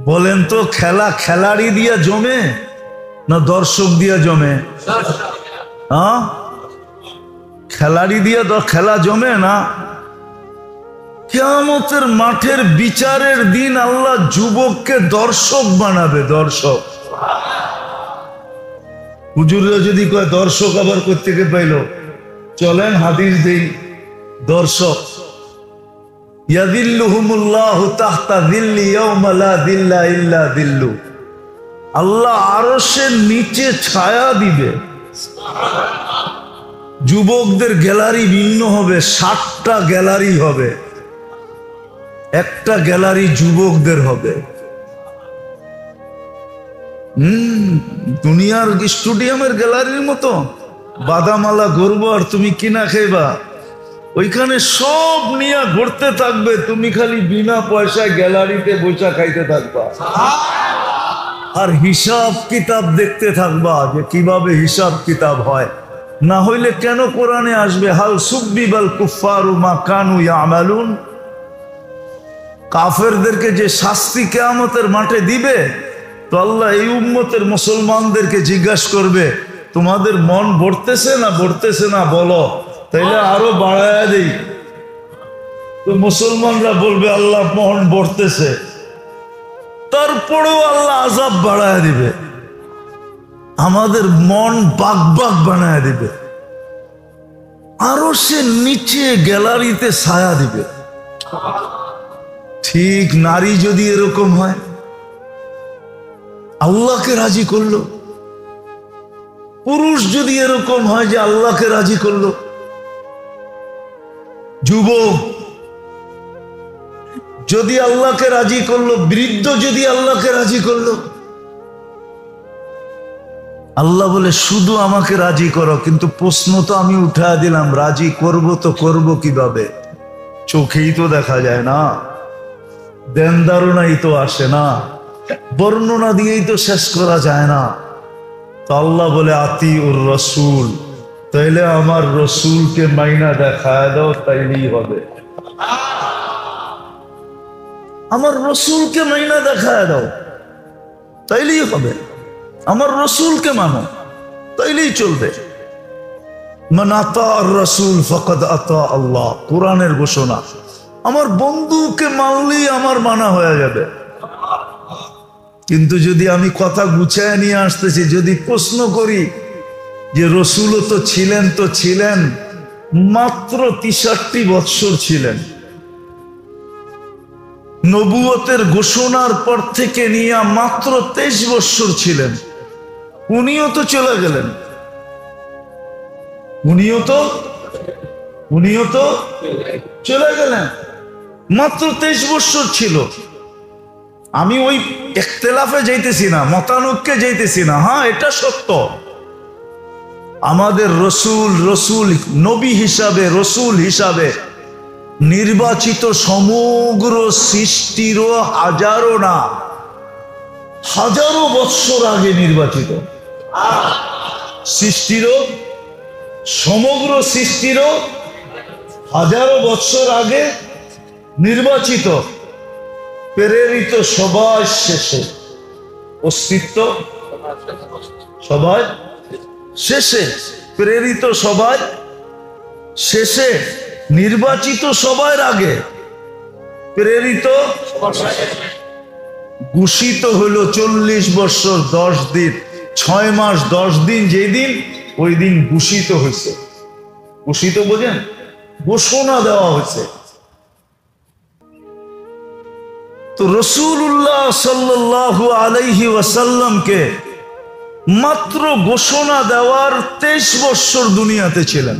বলেন তো খেলা খেলাড়ি দিয়া জমে না দর্শক দিয়া জমে? হ্যাঁ, খেলাড়ি দিয়া খেলা জমে না। কিয়ামতের মাঠের বিচারের দিন আল্লাহ যুবককে দর্শক বানাবে, দর্শক। হুজুররা যদি কয় দর্শক আবার কোত্থেকে পাইল, চলেন হাদিস দেই। দর্শক ইয়াদিল্লুহুমুল্লাহু তাহতা দিল্লি ইয়াওমা লা দিল্লা ইল্লা দিল্লু, আল্লাহ আরশের নিচে ছায়া দিবে। যুবকদের গ্যালারি ভিন্ন হবে, 60টা গ্যালারি হবে, একটা গ্যালারি যুবকদের হবে। দুনিয়ার স্টেডিয়ামের গ্যালারির মতো বাদামালা ঘুরবো আর তুমি কিনা খাইবা, ওইখানে সব নিয়ে ঘুরতে থাকবে, তুমি খালি বিনা পয়সায় গ্যালারিতে বসে খাইতে থাকবা আর হিসাব কিতাব দেখতে থাকবা যে কিভাবে হিসাব কিতাব হয়। না হইলে কেন কোরআনে আসবে হাল সুব্বিবাল কুফফারু মা কানু ইয়ামালুন? কাফেরদেরকে যে শাস্তি কিয়ামতের মাঠে দিবে, তো আল্লাহ এই উম্মতের মুসলমানদেরকে জিজ্ঞাসা করবে তোমাদের মন ভরতেছে না ভরতেছে না বলো, তাইলে আরো বাড়ায়া দেই। তো মুসলমানরা বলবে আল্লাহ মন ভরতেছে, তারপরেও আল্লাহ আযাব বাড়ায়া দিবে, আমাদের মন বাগ বাগ বানায়া দিবে, আরো সে নিচে গ্যালারিতে ছায়া দিবে। ঠিক নারী যদি এরকম হয়, আল্লাহকে রাজি করলো, পুরুষ যদি এরকম হয় যে আল্লাহকে রাজি করলো, যুবক যদি আল্লাহকে রাজি করলো, বৃদ্ধ যদি আল্লাহকে রাজি করলো, আল্লাহ বলে শুধু আমাকে রাজি করো, কিন্তু প্রশ্ন তো আমি উঠা দিলাম, রাজি করব তো করব কিভাবে? চোখেই তো দেখা যায় না, দেন ধারণাই তো আসে না, বর্ণনা দিয়েই তো শেষ করা যায় না। তো আল্লাহ বলে আতিউর রাসূল, তাইলে আমার রসুলকে মাইনা দেখায় দাও, তাইলেই হবে। আমার রসুলকে মাইনা দেখায় দাও, তাইলেই হবে। আমার রসুলকে মানো, তাইলেই চলবে। মান আতা'আর রাসূল ফাকাদ আতা আল্লাহ, কোরআনের ঘোষণা। আমার বন্ধুকে মানলেই আমার মানা হয়ে যাবে। কিন্তু যদি আমি কথা গুছায় নিয়ে আসতেছি, যদি প্রশ্ন করি যে রসুলও তো ছিলেন মাত্র 63 বৎসর ছিলেন, নবুয়তের ঘোষণার পর থেকে নিয়ে মাত্র 23 বৎসর ছিলেন, উনিও তো চলে গেলেন, উনিও তো চলে গেলেন, মাত্র 23 বৎসর ছিল। আমি ওই ইখতিলাফে যাইতেছি না, মতানৈক্যে যাইতেছি না। হ্যাঁ, এটা সত্য, আমাদের রসুল নবী হিসাবে, রসুল হিসাবে নির্বাচিত সমগ্র সৃষ্টিরও হাজারো না হাজারো বৎসর আগে নির্বাচিত, সমগ্র সৃষ্টিরও হাজারো বৎসর আগে নির্বাচিত, প্রেরিত সবার শেষে, অস্তিত্ব সবার শেষে, প্রেরিত সবার শেষে, নির্বাচিত সবার আগে, প্রেরিত ঘোষিত হলো 40 বৎসর 10 দিন 6 মাস 10 দিন, যেদিন ওই দিন ঘোষিত হয়েছে। ঘোষিত বোঝেন, ঘোষণা দেওয়া হয়েছে। তো রাসূলুল্লাহ সাল্লাল্লাহু আলাইহি ওয়াসাল্লামকে মাত্র ঘোষণা দেওয়ার 23 বৎসর দুনিয়াতে ছিলেন।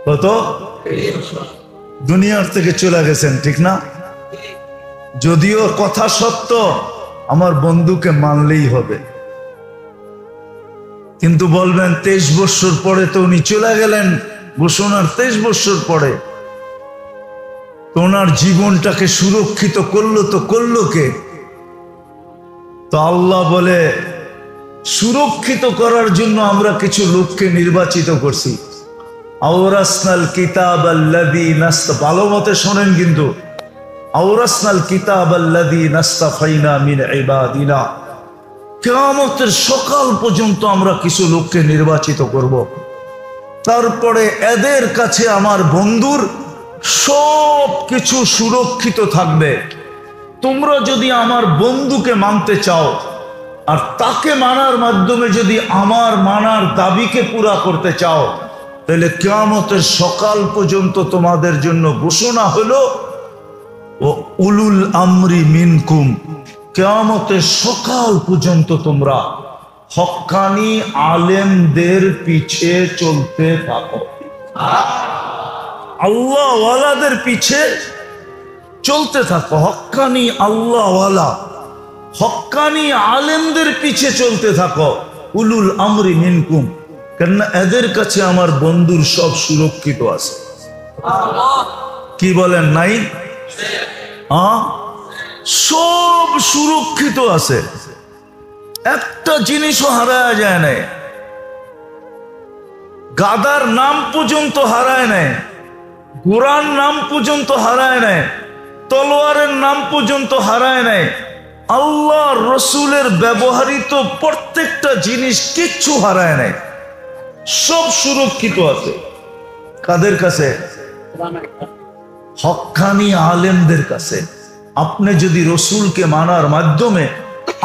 কত? দুনিয়ার থেকে চলে গেছেন, ঠিক না? যদিও কথা সত্য, আমার বন্ধুকে মানলেই হবে, কিন্তু বলবেন 23 বৎসর পরে তো উনি চলে গেলেন, ঘোষণার 23 বৎসর পরে, তো ওনার জীবনটাকে সুরক্ষিত করলো কে? তো আল্লাহ বলে সুরক্ষিত করার জন্য আমরা কিছু লোককে নির্বাচিত করছি। আওরাসনাল কিতাব আল্লাযী নাস্তা, ভালো মতে শোনেন কিন্তু, আওরাসনাল কিতাবাল্লাযী নাসতাফাইনা মিন ইবাদিনা। কিয়ামতের সকাল পর্যন্ত আমরা কিছু লোককে নির্বাচিত করব, তারপরে এদের কাছে আমার বন্ধুর সব কিছু সুরক্ষিত থাকবে। তোমরা যদি আমার বন্ধুকে মানতে চাও আর তাকে মানার মাধ্যমে যদি আমার মানার দাবিকে পুরা করতে চাও, তাহলে কিয়ামতের সকাল পর্যন্ত তোমাদের জন্য ঘোষণা হলো ও উলুল আমরি মিনকুম, কিয়ামতের সকাল পর্যন্ত তোমরা হক্কানি আলেমদের পিছে চলতে থাকো। আল্লাহ ওয়ালাদের পিছে চলতে থাকো, হক্কানি আল্লাহওয়ালা হক্কানি আলেমদের পিছে চলতে থাকো। উলুল আমরি মিনকুম, কেননা এদের কাছে আমার বন্ধুর সব সুরক্ষিত আছে। কি বলেন নাই? সব সুরক্ষিত আছে, একটা জিনিসও হারায় যায় নাই। গাদার নাম পর্যন্ত হারায় নাই, কোরআন নাম পর্যন্ত হারায় নাই, তলোয়ারের নাম পর্যন্ত হারায় নাই। আল্লাহ রসুলের ব্যবহৃত প্রত্যেকটা জিনিস কিচ্ছু হারায় নাই, সব সুরক্ষিত আছে। কাদের কাছে? হক্কানি আলেমদের কাছে। আপনি যদি রসুলকে মানার মাধ্যমে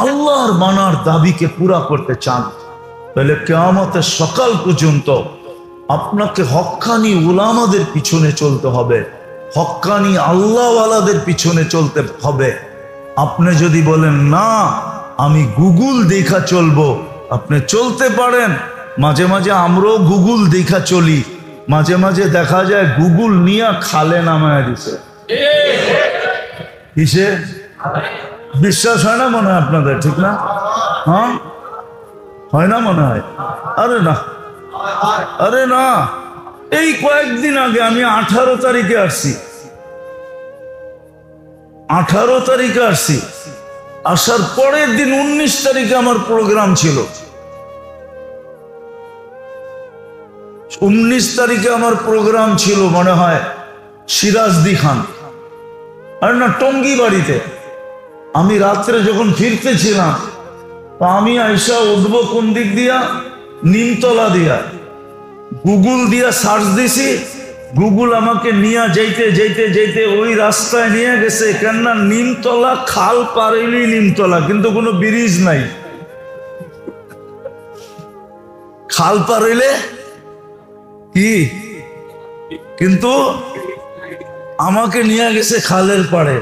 আল্লাহর মানার দাবিকে পুরা করতে চান, তাহলে কিয়ামতের সকাল পর্যন্ত আপনাকে হক্কানি উলামাদের পিছনে চলতে হবে, হক্কানি আল্লাহওয়ালাদের পিছনে চলতে হবে। আপনি যদি বলেন না আমি গুগল দেখা চলবো, আপনি চলতে পারেন। মাঝে মাঝে আমরাও গুগল দেখা চলি, মাঝে মাঝে দেখা যায় গুগল নিয়ে খালে নামায় দিছে। কিসে? বিশ্বাস হয় না মনে হয় আপনাদের, ঠিক না? হ্যাঁ, হয় না মনে হয়? আরে না, আরে না, এই কয়েকদিন আগে আমি 18 তারিখে আসছি, 18 তারিখে আসছি, আসার পরের দিন 19 তারিখে আমার প্রোগ্রাম ছিল। 19 তারিখে আমার প্রোগ্রাম ছিল মনে হয় সিরাজদি খান, আর না টঙ্গী বাড়িতে। আমি রাত্রে যখন ফিরতেছিলাম, তো আমি আইসা উঠবো কোন দিক দিয়া? নিমতলা দিয়া। গুগল দিয়া সার্চ দিছি, গুগল আমাকে নিয়ে যাইতে যাইতে যাইতে ওই রাস্তায় নিয়ে গেছে। কেননা নিমতলা খাল পারেলি নিমতলা, কিন্তু কোনো ব্রিজ নাই। খাল পারেলে কি, কিন্তু আমাকে নিয়ে গেছে খালের পাড়ে।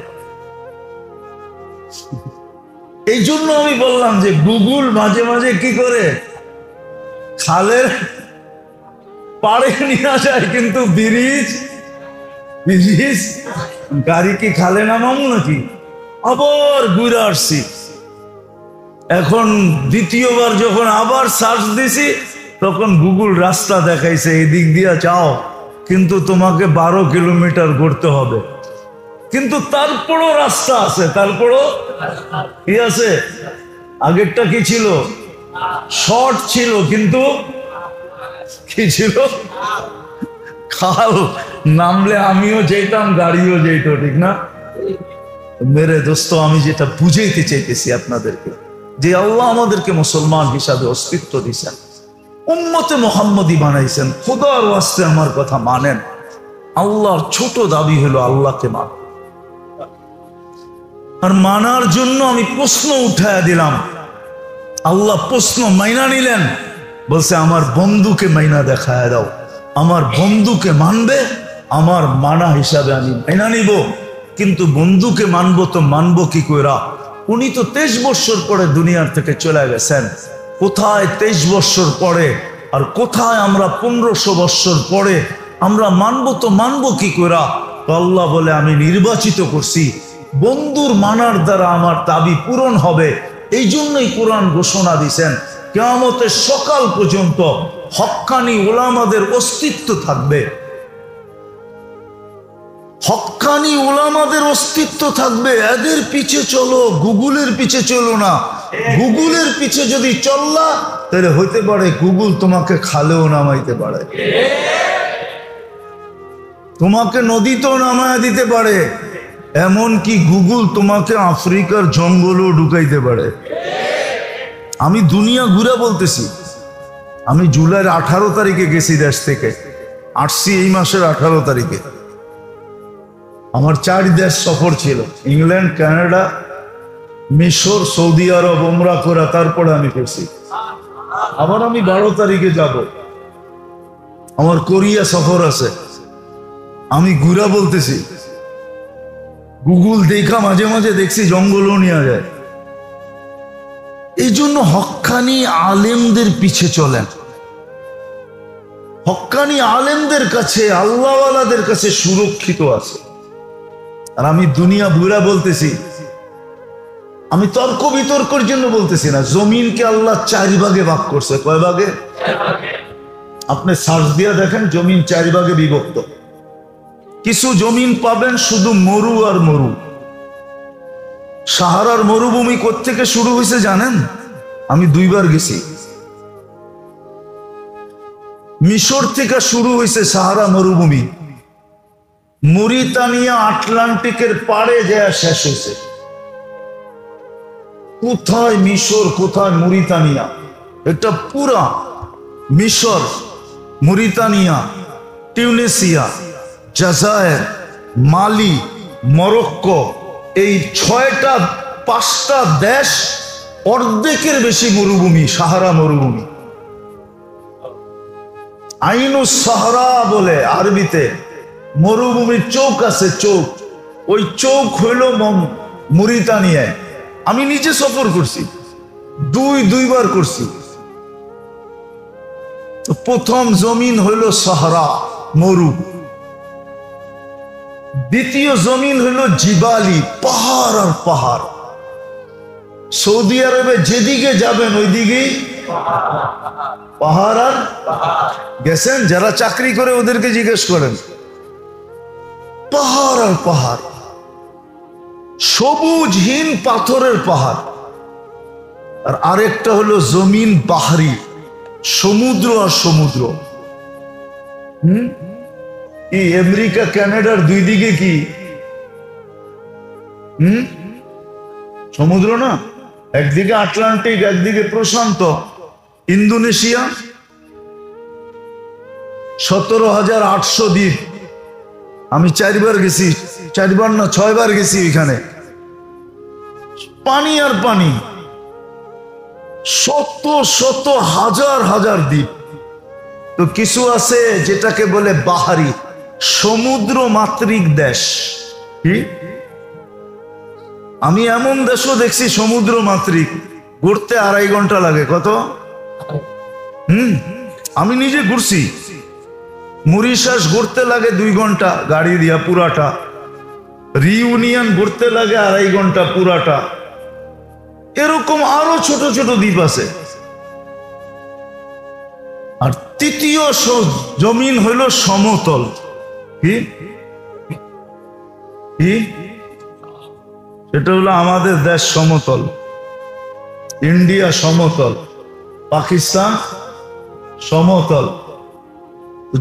এই জন্য আমি বললাম যে গুগল মাঝে মাঝে কি করে খালের পাড়ে নিয়ে যায়, কিন্তু ব্রিজ গাড়ি কি খালে নামাবো নাকি? আবার ঘুরে আসছি। এখন দ্বিতীয়বার যখন আবার সার্চ দিছি, তখন গুগল রাস্তা দেখাইছে এদিক দিয়া যাও, কিন্তু তোমাকে 12 কিলোমিটার ঘুরতে হবে। কিন্তু তারপরও রাস্তা আছে, তারপরও কি আছে? আগেরটা কি ছিল? শর্ট ছিল, কিন্তু কি ছিল? খাল। নামলে আমিও যেতাম, গাড়িও যেত, ঠিক না? মেরে দোস্ত, আমি যেটা বুঝাইতে চাইতেছি আপনাদেরকে, যে আল্লাহ আমাদেরকে মুসলমান হিসাবে অস্তিত্ব দিয়েছেন, উম্মতে মুহাম্মদী বানাইছেন। খোদার ওয়াস্তে আমার কথা মানেন। আল্লাহর ছোট দাবি হলো আল্লাহকে মান। আর মানার জন্য আমি প্রশ্ন উঠায়া দিলাম, আল্লাহ প্রশ্ন মাইনা নিলেন, বলছে আমার বন্ধুকে মাইনা দেখায় দাও। আমার বন্ধুকে মানবে, আমার মানা হিসাবে আমি মাইনা নিব। কিন্তু বন্ধুকে মানবো তো মানবো কি কইরা? উনি তো 23 বছর পরে দুনিয়ার থেকে চলে গেছেন। কোথায় 23 বছর পরে, আর কোথায় আমরা 1500 বছর পরে? আমরা মানবো তো মানবো কি কইরা? তো আল্লাহ বলে আমি নির্বাচিত করছি, বন্ধুর মানার দ্বারা আমার দাবি পূরণ হবে। এই জন্যই কোরআন ঘোষণা দিয়েছেন কিয়ামতের সকাল পর্যন্ত হক্কানি উলামাদের অস্তিত্ব থাকবে। হক্কানি উলামাদের অস্তিত্ব থাকবে। এদের পিছে চলো, গুগলের পিছে চলো না। গুগলের পিছে যদি চললা, তাহলে হইতে পারে গুগল তোমাকে খালেও নামাইতে পারে, তোমাকে নদীতেও নামায় দিতে পারে। এমন কি গুগল তোমাকে আফ্রিকার জঙ্গলও ঢুকাইতে পারে। আমি দুনিয়া ঘুরে বলতেছি। আমি জুলাইয়ের 18 তারিখে গেছি দেশ থেকে, আসছি এই মাসের 18 তারিখে। আমার 4 দেশ সফর ছিল, ইংল্যান্ড, কানাডা, মিশর, সৌদি আরব, উমরা করে তারপরে আমি করছি। আবার আমি 12 তারিখে যাব, আমার কোরিয়া সফর আছে। আমি ঘুরা বলতেছি, গুগল দেখা মাঝে মাঝে দেখছি জঙ্গলও নেওয়া যায়। এই জন্য হক্কানি আলেমদের পিছে চলেন। হক্কানি আলেমদের কাছে, আল্লাহওয়ালাদের কাছে সুরক্ষিত আছে। আর আমি দুনিয়া বুড়া বলতেছি, আমি তর্ক বিতর্কের জন্য বলতেছি না। জমিনকে আল্লাহ 4 ভাগে ভাগ করছে। কয় ভাগে? আপনি সার্চ দিয়ে দেখেন, জমিন 4 ভাগে বিভক্ত। কিছু জমিন পাবেন শুধু মরু আর মরু। সাহারার মরুভূমি কোত্থেকে শুরু হয়েছে জানেন? আমি 2 বার গেছি। মিশর থেকে শুরু হয়েছে সাহারা মরুভূমি, মরিতানিয়া আটলান্টিকের পাড়ে যায় শেষ হয়েছে। কোথায় মিশর, কোথায় মরিতানিয়া? এটা পুরা মিশর, মরিতানিয়া, টিউনিসিয়া, জাজায়ের, মালি, মরক্কো, এই 5টা দেশ অর্ধেকের বেশি মরুভূমি, সাহারা মরুভূমি। আইনুস সাহারা বলে আরবিতে। মরুভূমির চৌক আছে, চৌক। ওই চৌক হইল মরিতানিয়ায়। আমি নিজে সফর করছি, 2 বার করছি। প্রথম জমিন হইল সাহারা, মরু। দ্বিতীয় জমিন হইল জিবালি, পাহাড় আর পাহাড়। সৌদি আরবে যেদিকে যাবেন ওইদিকেই পাহাড় আর গেছেন, যারা চাকরি করে ওদেরকে জিজ্ঞেস করেন, পাহাড় আর পাহাড়, সবুজহীন পাথরের পাহাড়। আর আরেকটা হলো জমিন বাহারি, সমুদ্র আর সমুদ্র। কি আমেরিকা কানাডার 2 দিকে কি সমুদ্র না? একদিকে আটলান্টিক, একদিকে প্রশান্ত। ইন্দোনেশিয়া 17,800 দ্বীপ। আমি 4 বার গেছি, 4 বার না 6 বার গেছি। ওইখানে পানি আর পানি, শত শত হাজার হাজার দ্বীপ। তো কিছু আছে যেটাকে বলে বাহারি, সমুদ্র মাতৃক দেশ। কি? আমি এমন দেশও দেখছি সমুদ্র মাতৃক, ঘুরতে 2.5 ঘন্টা লাগে। কত? আমি নিজে ঘুরছি। মরিশাস ঘুরতে লাগে 2 ঘন্টা গাড়ি দিয়া পুরাটা। রিউনিয়ন ঘুরতে লাগে 2.5 ঘন্টা পুরাটা। এরকম আরো ছোট ছোট দ্বীপ আছে। আর তৃতীয় জমিন হইল সমতল। কি? সেটা হলো আমাদের দেশ সমতল, ইন্ডিয়া সমতল, পাকিস্তান সমতল।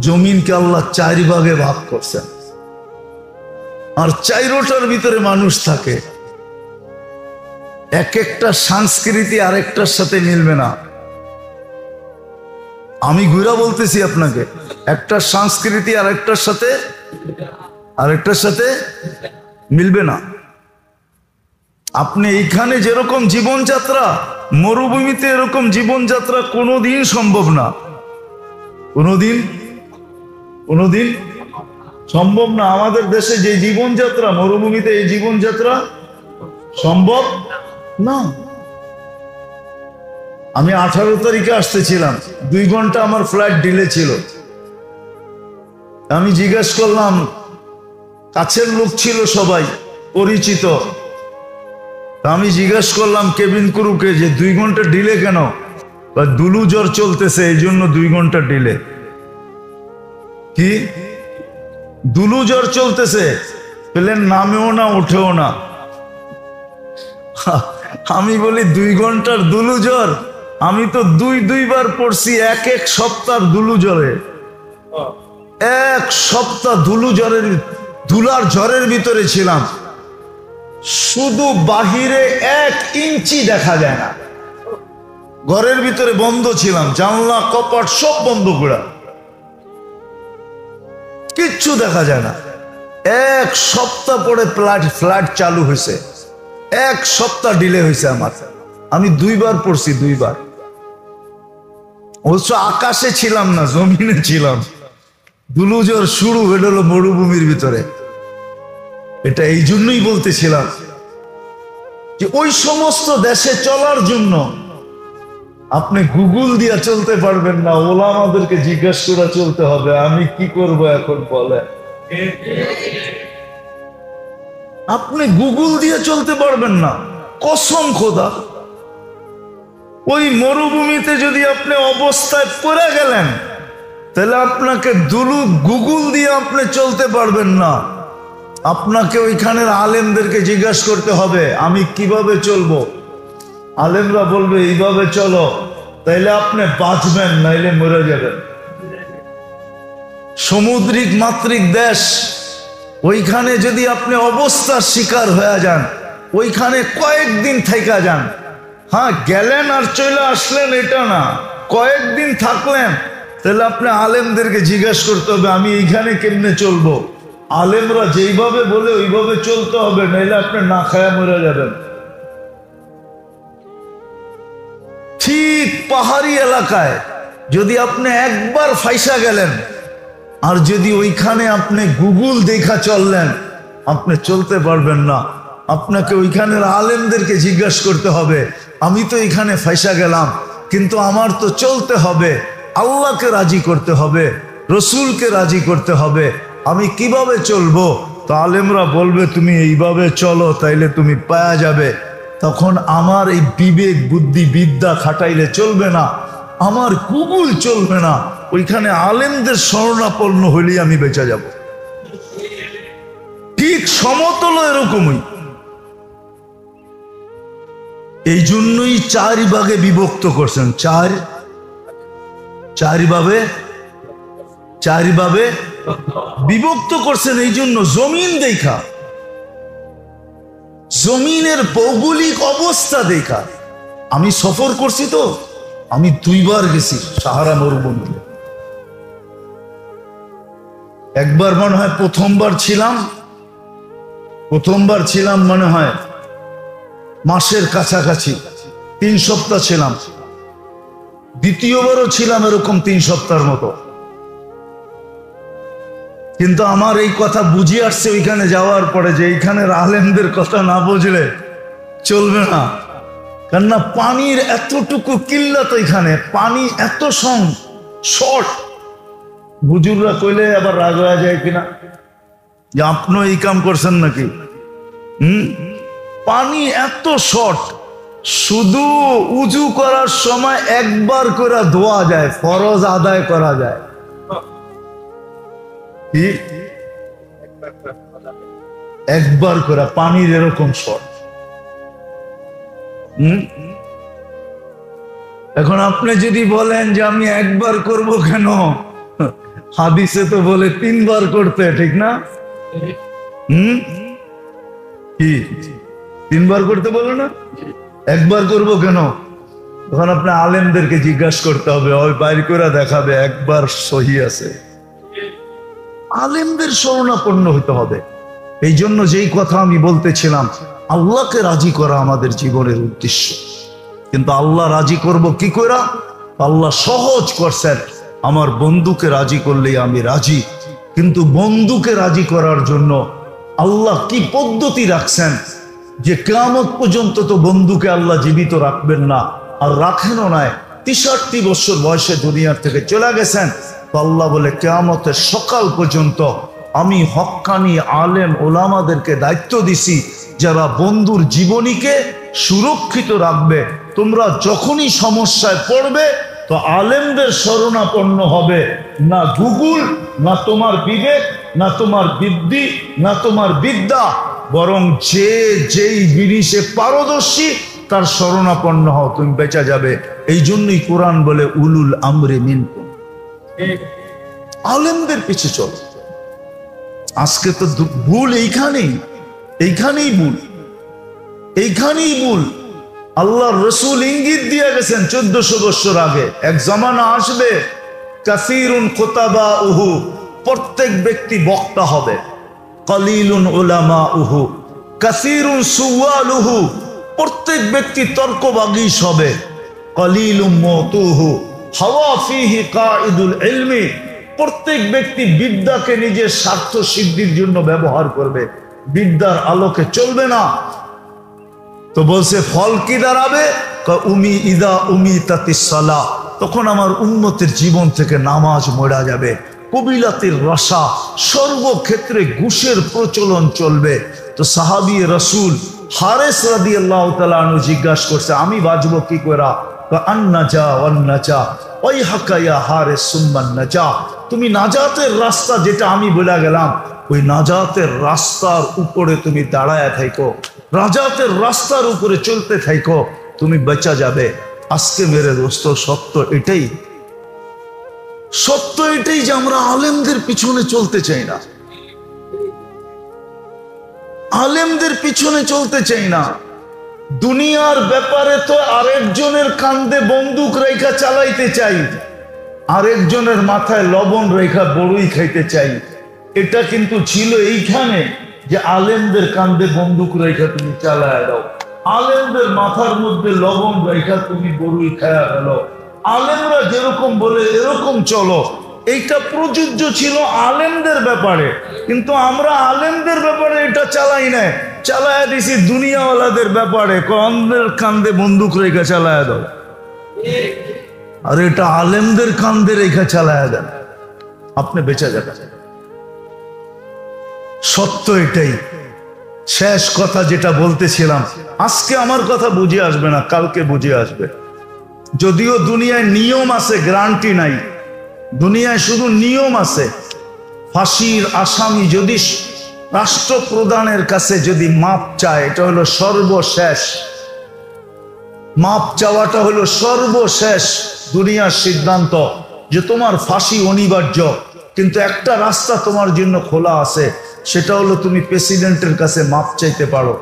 জমিনকে আল্লাহ 4 ভাগে ভাগ করছেন। আর 4টার ভিতরে মানুষ থাকে। এক একটা সংস্কৃতি আরেকটার সাথে মিলবে না। আমি ঘুরা বলতেছি আপনাকে, একটা সংস্কৃতি আরেকটার সাথে মিলবে না। আপনি এইখানে যেরকম জীবনযাত্রা, মরুভূমিতে এরকম জীবনযাত্রা কোনোদিন সম্ভব না। কোনোদিন সম্ভব না। আমাদের দেশে যে জীবনযাত্রা, মরুভূমিতে এই জীবনযাত্রা সম্ভব না। আমি 18 তারিখে আসতেছিলাম, 2 ঘন্টা আমার ফ্লাইট ডিলে ছিল। আমি জিজ্ঞেস করলাম, কাছের লোক ছিল সবাই পরিচিত। আমি জিজ্ঞেস করলাম কেবিন ক্রুকে যে 2 ঘন্টা ডিলে কেন? দুলু জ্বর চলতেছে এই জন্য 2 ঘন্টা ডিলে। কি? দুলু জ্বর চলতেছে, প্লেন নামেও না উঠেও না। আমি বলি 2 ঘন্টার দুলু জ্বর? আমি তো 2 বার পড়ছি 1 সপ্তাহ দুলু জ্বরে। 1 সপ্তাহ দুলু জ্বরের, ধুলার জ্বরের ভিতরে ছিলাম। শুধু বাহিরে 1 ইঞ্চি দেখা যায় না। ঘরের ভিতরে বন্ধ ছিলাম, জানলা কপাট সব বন্ধ করা, কিচ্ছু দেখা যায় না। 1 সপ্তাহ পরে ফ্লাইট চালু হয়েছে, 1 সপ্তাহ ডিলে হয়েছে আমার। আমি 2 বার পড়ছি, 2 বার। অবশ্য আকাশে ছিলাম না, জমিনে ছিলাম। দুলুজর শুরু হয়ে গেল মরুভূমির ভিতরে। এটা এই জন্যই বলতেছিলাম যে ওই সমস্ত দেশে চলার জন্য আপনি গুগল দিয়া চলতে পারবেন না, ওলামাদেরকে জিজ্ঞাসা করে চলতে হবে আমি কি করব এখন বলে। আপনি গুগল দিয়ে চলতে পারবেন না, কসম খোদা। ওই মরুভূমিতে যদি আপনি অবস্থায় পড়ে গেলেন, তাহলে আপনাকে গুগল দিয়ে আপনি চলতে পারবেন না। আপনাকে ওইখানের আলেমদেরকে জিজ্ঞাসা করতে হবে আমি কিভাবে চলবো। আলেমরা বলবে এইভাবে চলো, তাইলে আপনি বাঁচবেন, নাইলে মরে যাবেন। সামুদ্রিক মাত্রিক দেশ, ওইখানে যদি আপনি অবস্থার শিকার হয়ে যান, ওইখানে কয়েকদিন থাইকা যান। হ্যাঁ, গেলেন আর চলে আসলেন এটা না, কয়েকদিন থাকলেন, তাহলে আপনি আলেমদেরকে জিজ্ঞাসা করতে হবে আমি এইখানে কেমনে চলবো। আলেমরা যেইভাবে বলে ওইভাবে চলতে হবে, নাইলে আপনি না খায়া মরে যাবেন। ঠিক পাহাড়ি এলাকায় যদি আপনি একবার ফাইসা গেলেন, আর যদি ওইখানে আপনি গুগল দেখা চললেন, আপনি চলতে পারবেন না। আপনাকে ওইখানের আলেমদেরকে জিজ্ঞাসা করতে হবে আমি তো এখানে ফাইসা গেলাম, কিন্তু আমার তো চলতে হবে, আল্লাহকে রাজি করতে হবে, রসুলকে রাজি করতে হবে, আমি কিভাবে চলবো। তো আলেমরা বলবে তুমি এইভাবে চলো, তাইলে তুমি পাওয়া যাবে। তখন আমার এই বিবেক বুদ্ধি বিদ্যা খাটাইলে চলবে না, আমার গুগল চলবে না, ওইখানে আলেমদের শরণাপন্ন হইলেই আমি বেঁচে যাব। ঠিক সমতল এরকমই। এই জন্যই 4 ভাগে বিভক্ত করছেন। 4 ভাবে বিভক্ত করছেন। এই জন্য জমিন দেখা, জমিনের ভৌগোলিক অবস্থা দেখা। আমি সফর করছি তো, আমি 2 বার গেছি সাহারা মরুভূমি। একবার মনে হয় প্রথমবার ছিলাম মনে হয় মাসের কাছাকাছি, 3 সপ্তাহ ছিলাম। দ্বিতীয়বারও ছিলাম এরকম 3 সপ্তাহের মতো। কিন্তু আমার এই কথা বুঝে আসছে ওইখানে যাওয়ার পরে যে এইখানের আলেমদের কথা না বুঝলে চলবে না। কেননা পানির এতটুকু কিল্লাত, এখানে পানি এত শর্ট। হুজুররা কইলে আবার রাগ হয়ে যায় কিনা যে আপনিও এই কাম করছেন নাকি। পানি এত শর্ট, শুধু উজু করার সময় একবার করে ধোয়া যায়, ফরজ আদায় করা যায়। কি একবার করে পানির এরকম শর্ট। এখন আপনি যদি বলেন যে আমি একবার করব কেন, হাদিসে তো বলে 3 বার করতে, ঠিক না? কি 3 বার করতে বলে না? একবার করব কেন? তখন আপনি আলেমদেরকে জিজ্ঞাসা করতে হবে, ওই বাইর করে দেখাবে একবার সহি আছে। আলেমদের শরণাপন্ন হতে হবে। এই জন্য যেই কথা আমি বলতেছিলাম, আল্লাহকে রাজি করা আমাদের জীবনের উদ্দেশ্য। কিন্তু আল্লাহ রাজি করব কি করে? আল্লাহ সহজ করছেন, আমার বন্ধুকে রাজি করলেই আমি রাজি। কিন্তু বন্ধুকে রাজি করার জন্য আল্লাহ কি পদ্ধতি রাখছেন যে কিয়ামত পর্যন্ত তো বন্ধুকে আল্লাহ জীবিত রাখবেন না, আর রাখেনও নাই। 63 বছর বয়সে দুনিয়ার থেকে চলে গেছেন। তো আল্লাহ বলে কিয়ামতের সকাল পর্যন্ত আমি হক্কানি আলেম ওলামাদেরকে দায়িত্ব দিছি, যারা বন্ধুর জীবনীকে সুরক্ষিত রাখবে। তোমরা যখনই সমস্যায় পড়বে তো আলেমদের শরণাপন্ন হবে, না গুগল, না তোমার বিবেক, না তোমার বুদ্ধি, না তোমার বিদ্যা, বরং যেই জিনিসে পারদর্শী তার শরণাপন্ন হও, তুমি বেঁচে যাবে। এই জন্যই কোরআন বলে উলুল আমরে মিনকুম, আলেমদের পিছে চল। আজকে তো ভুল এইখানেই ভুল। এইখানেই ভুল। আল্লাহর রসুল ইঙ্গিত দিয়ে গেছেন 1400 বছর আগে, এক জামানা আসবে কাসীরুন খুতাবাউহু, প্রত্যেক ব্যক্তি বক্তা হবে, কলিলুন উলামাউহু কাসীরুন সুওয়ালুহু, প্রত্যেক ব্যক্তি তর্কবাগীশ হবে, কলিলুম মওতুহু হাওয়া ফীহি কাঈদুল ইলমি, প্রত্যেক ব্যক্তি বিদ্যাকে নিজের স্বার্থ সিদ্ধির জন্য ব্যবহার করবে, বিদ্যার আলোকে চলবে না। তো বলছে ফল কি দাঁড়াবে? উমি ইদা উমি তাতিস সালাহ, তখন আমার উম্মতের জীবন থেকে নামাজ মরা যাবে, কবিলাতের রসা, সর্বক্ষেত্রে ঘুষের প্রচলন চলবে। তো সাহাবী রাসূল হারেস রাদিয়াল্লাহু তাআলা আনহু জিজ্ঞাসা করছে, আমি বাঁচবো কি করে? আন্নাজা ওয়ান্নাজা ওয়াইহাকা ইয়া হারেস সুম্মান নাজা, তুমি নাজাতের রাস্তা যেটা আমি বলে গেলাম, ওই নাজাতের রাস্তার উপরে তুমি দাঁড়ায় থাকো, নাজাতের রাস্তার উপরে চলতে থাকো, তুমি বেঁচে যাবে। আজকে মেরে দোস্ত সত্য এটাই, সত্য এটাই যে আমরা আলেমদের পিছনে চলতে চাই না, আলেমদের পিছনে চলতে চাই না। দুনিয়ার ব্যাপারে তো আরেকজনের কান্দে বন্দুক রেখা চালাইতে চাই, আরেকজনের মাথায় লবণ রেখা বড়ই খাইতে চাই। এটা কিন্তু ছিল এইখানে যে আলেমদের কান্দে বন্দুক রেখা তুমি চালায় দাও, আলেমদের মাথার মধ্যে লবণ রেখা তুমি বড়ই খায়া গেল, আলেমরা যেরকম বলে এরকম চলো। এইটা প্রযোজ্য ছিল আলেমদের ব্যাপারে, কিন্তু আমরা আলেমদের ব্যাপারে এটা চালাই না, চালায় দিছি দুনিয়াওয়ালাদের ব্যাপারে, কমদের কান্দে বন্দুক রেখা চালায় দাও, আর এটা আলেমদের কান্দে রেখা চালায় দেন, আপনি বেঁচে যাবেন। সত্য এটাই। শেষ কথা যেটা বলতেছিলাম, আজকে আমার কথা বুঝে আসবে না, কালকে বুঝে আসবে। যদিও দুনিয়ায় নিয়ম আছে, গ্যারান্টি নাই। দুনিয়ায় শুধু নিয়ম আছে। ফাঁসির আসামি যদি রাষ্ট্রপ্রধানের কাছে যদি মাপ চায়, এটা হলো সর্বশেষ, মাপ চাওয়াটা হলো সর্বশেষ দুনিয়ার সিদ্ধান্ত যে তোমার ফাঁসি অনিবার্য। কিন্তু একটা রাস্তা তোমার জন্য খোলা আছে, সেটা হলো তুমি প্রেসিডেন্টের কাছে মাপ চাইতে পারো,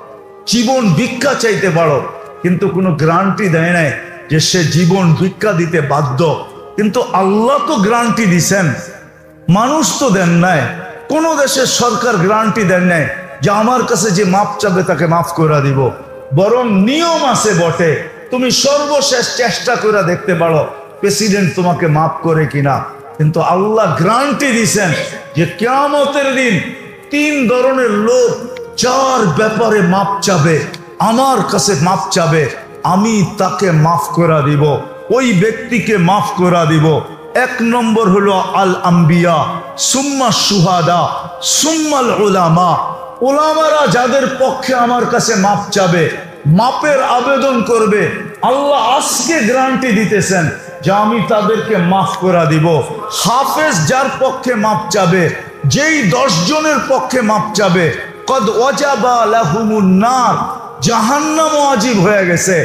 জীবন ভিক্ষা চাইতে পারো, কিন্তু কোনো গ্যারান্টি দেয় নাই যে সে জীবন ভিক্ষা দিতে বাধ্য। কিন্তু আল্লাহ তো গ্যারান্টি দিছেন, মানুষ তো দেন নাই। কোন দেশের সরকার গ্যারান্টি দেন নাই যে আমার কাছে যে মাপ চাবে তাকে মাফ করে দিব। বরং নিয়ম আছে বটে, তুমি সর্বশেষ চেষ্টা করে দেখতে পারো প্রেসিডেন্ট তোমাকে মাফ করে কিনা। কিন্তু আল্লাহ গ্যারান্টি দিছেন যে কিয়ামতের দিন 3 ধরনের লোক যার ব্যাপারে মাপ চাবে, আমার কাছে মাপ চাবে, আমি তাকে মাফ করে দিব, ওই ব্যক্তিকে মাফ করে দিব। 1 নম্বর হলো আল আম্বিয়া, সুম্মা সুহাদা, সুম্মাল উলামা। উলামারা যাদের পক্ষে আমার কাছে মাপ চাবে, মাপের আবেদন করবে, আল্লাহ আজকে গ্যারান্টি দিতেছেন যে আমি তাদেরকে মাফ করে দিব। হাফেজ যার পক্ষে মাপ চাবে, যেই 10 জনের পক্ষে মাপ চাবে, কদ ওয়াজাবা লাহুমুন নার, জাহান্নাম ওয়াজিব হয়ে গেছে।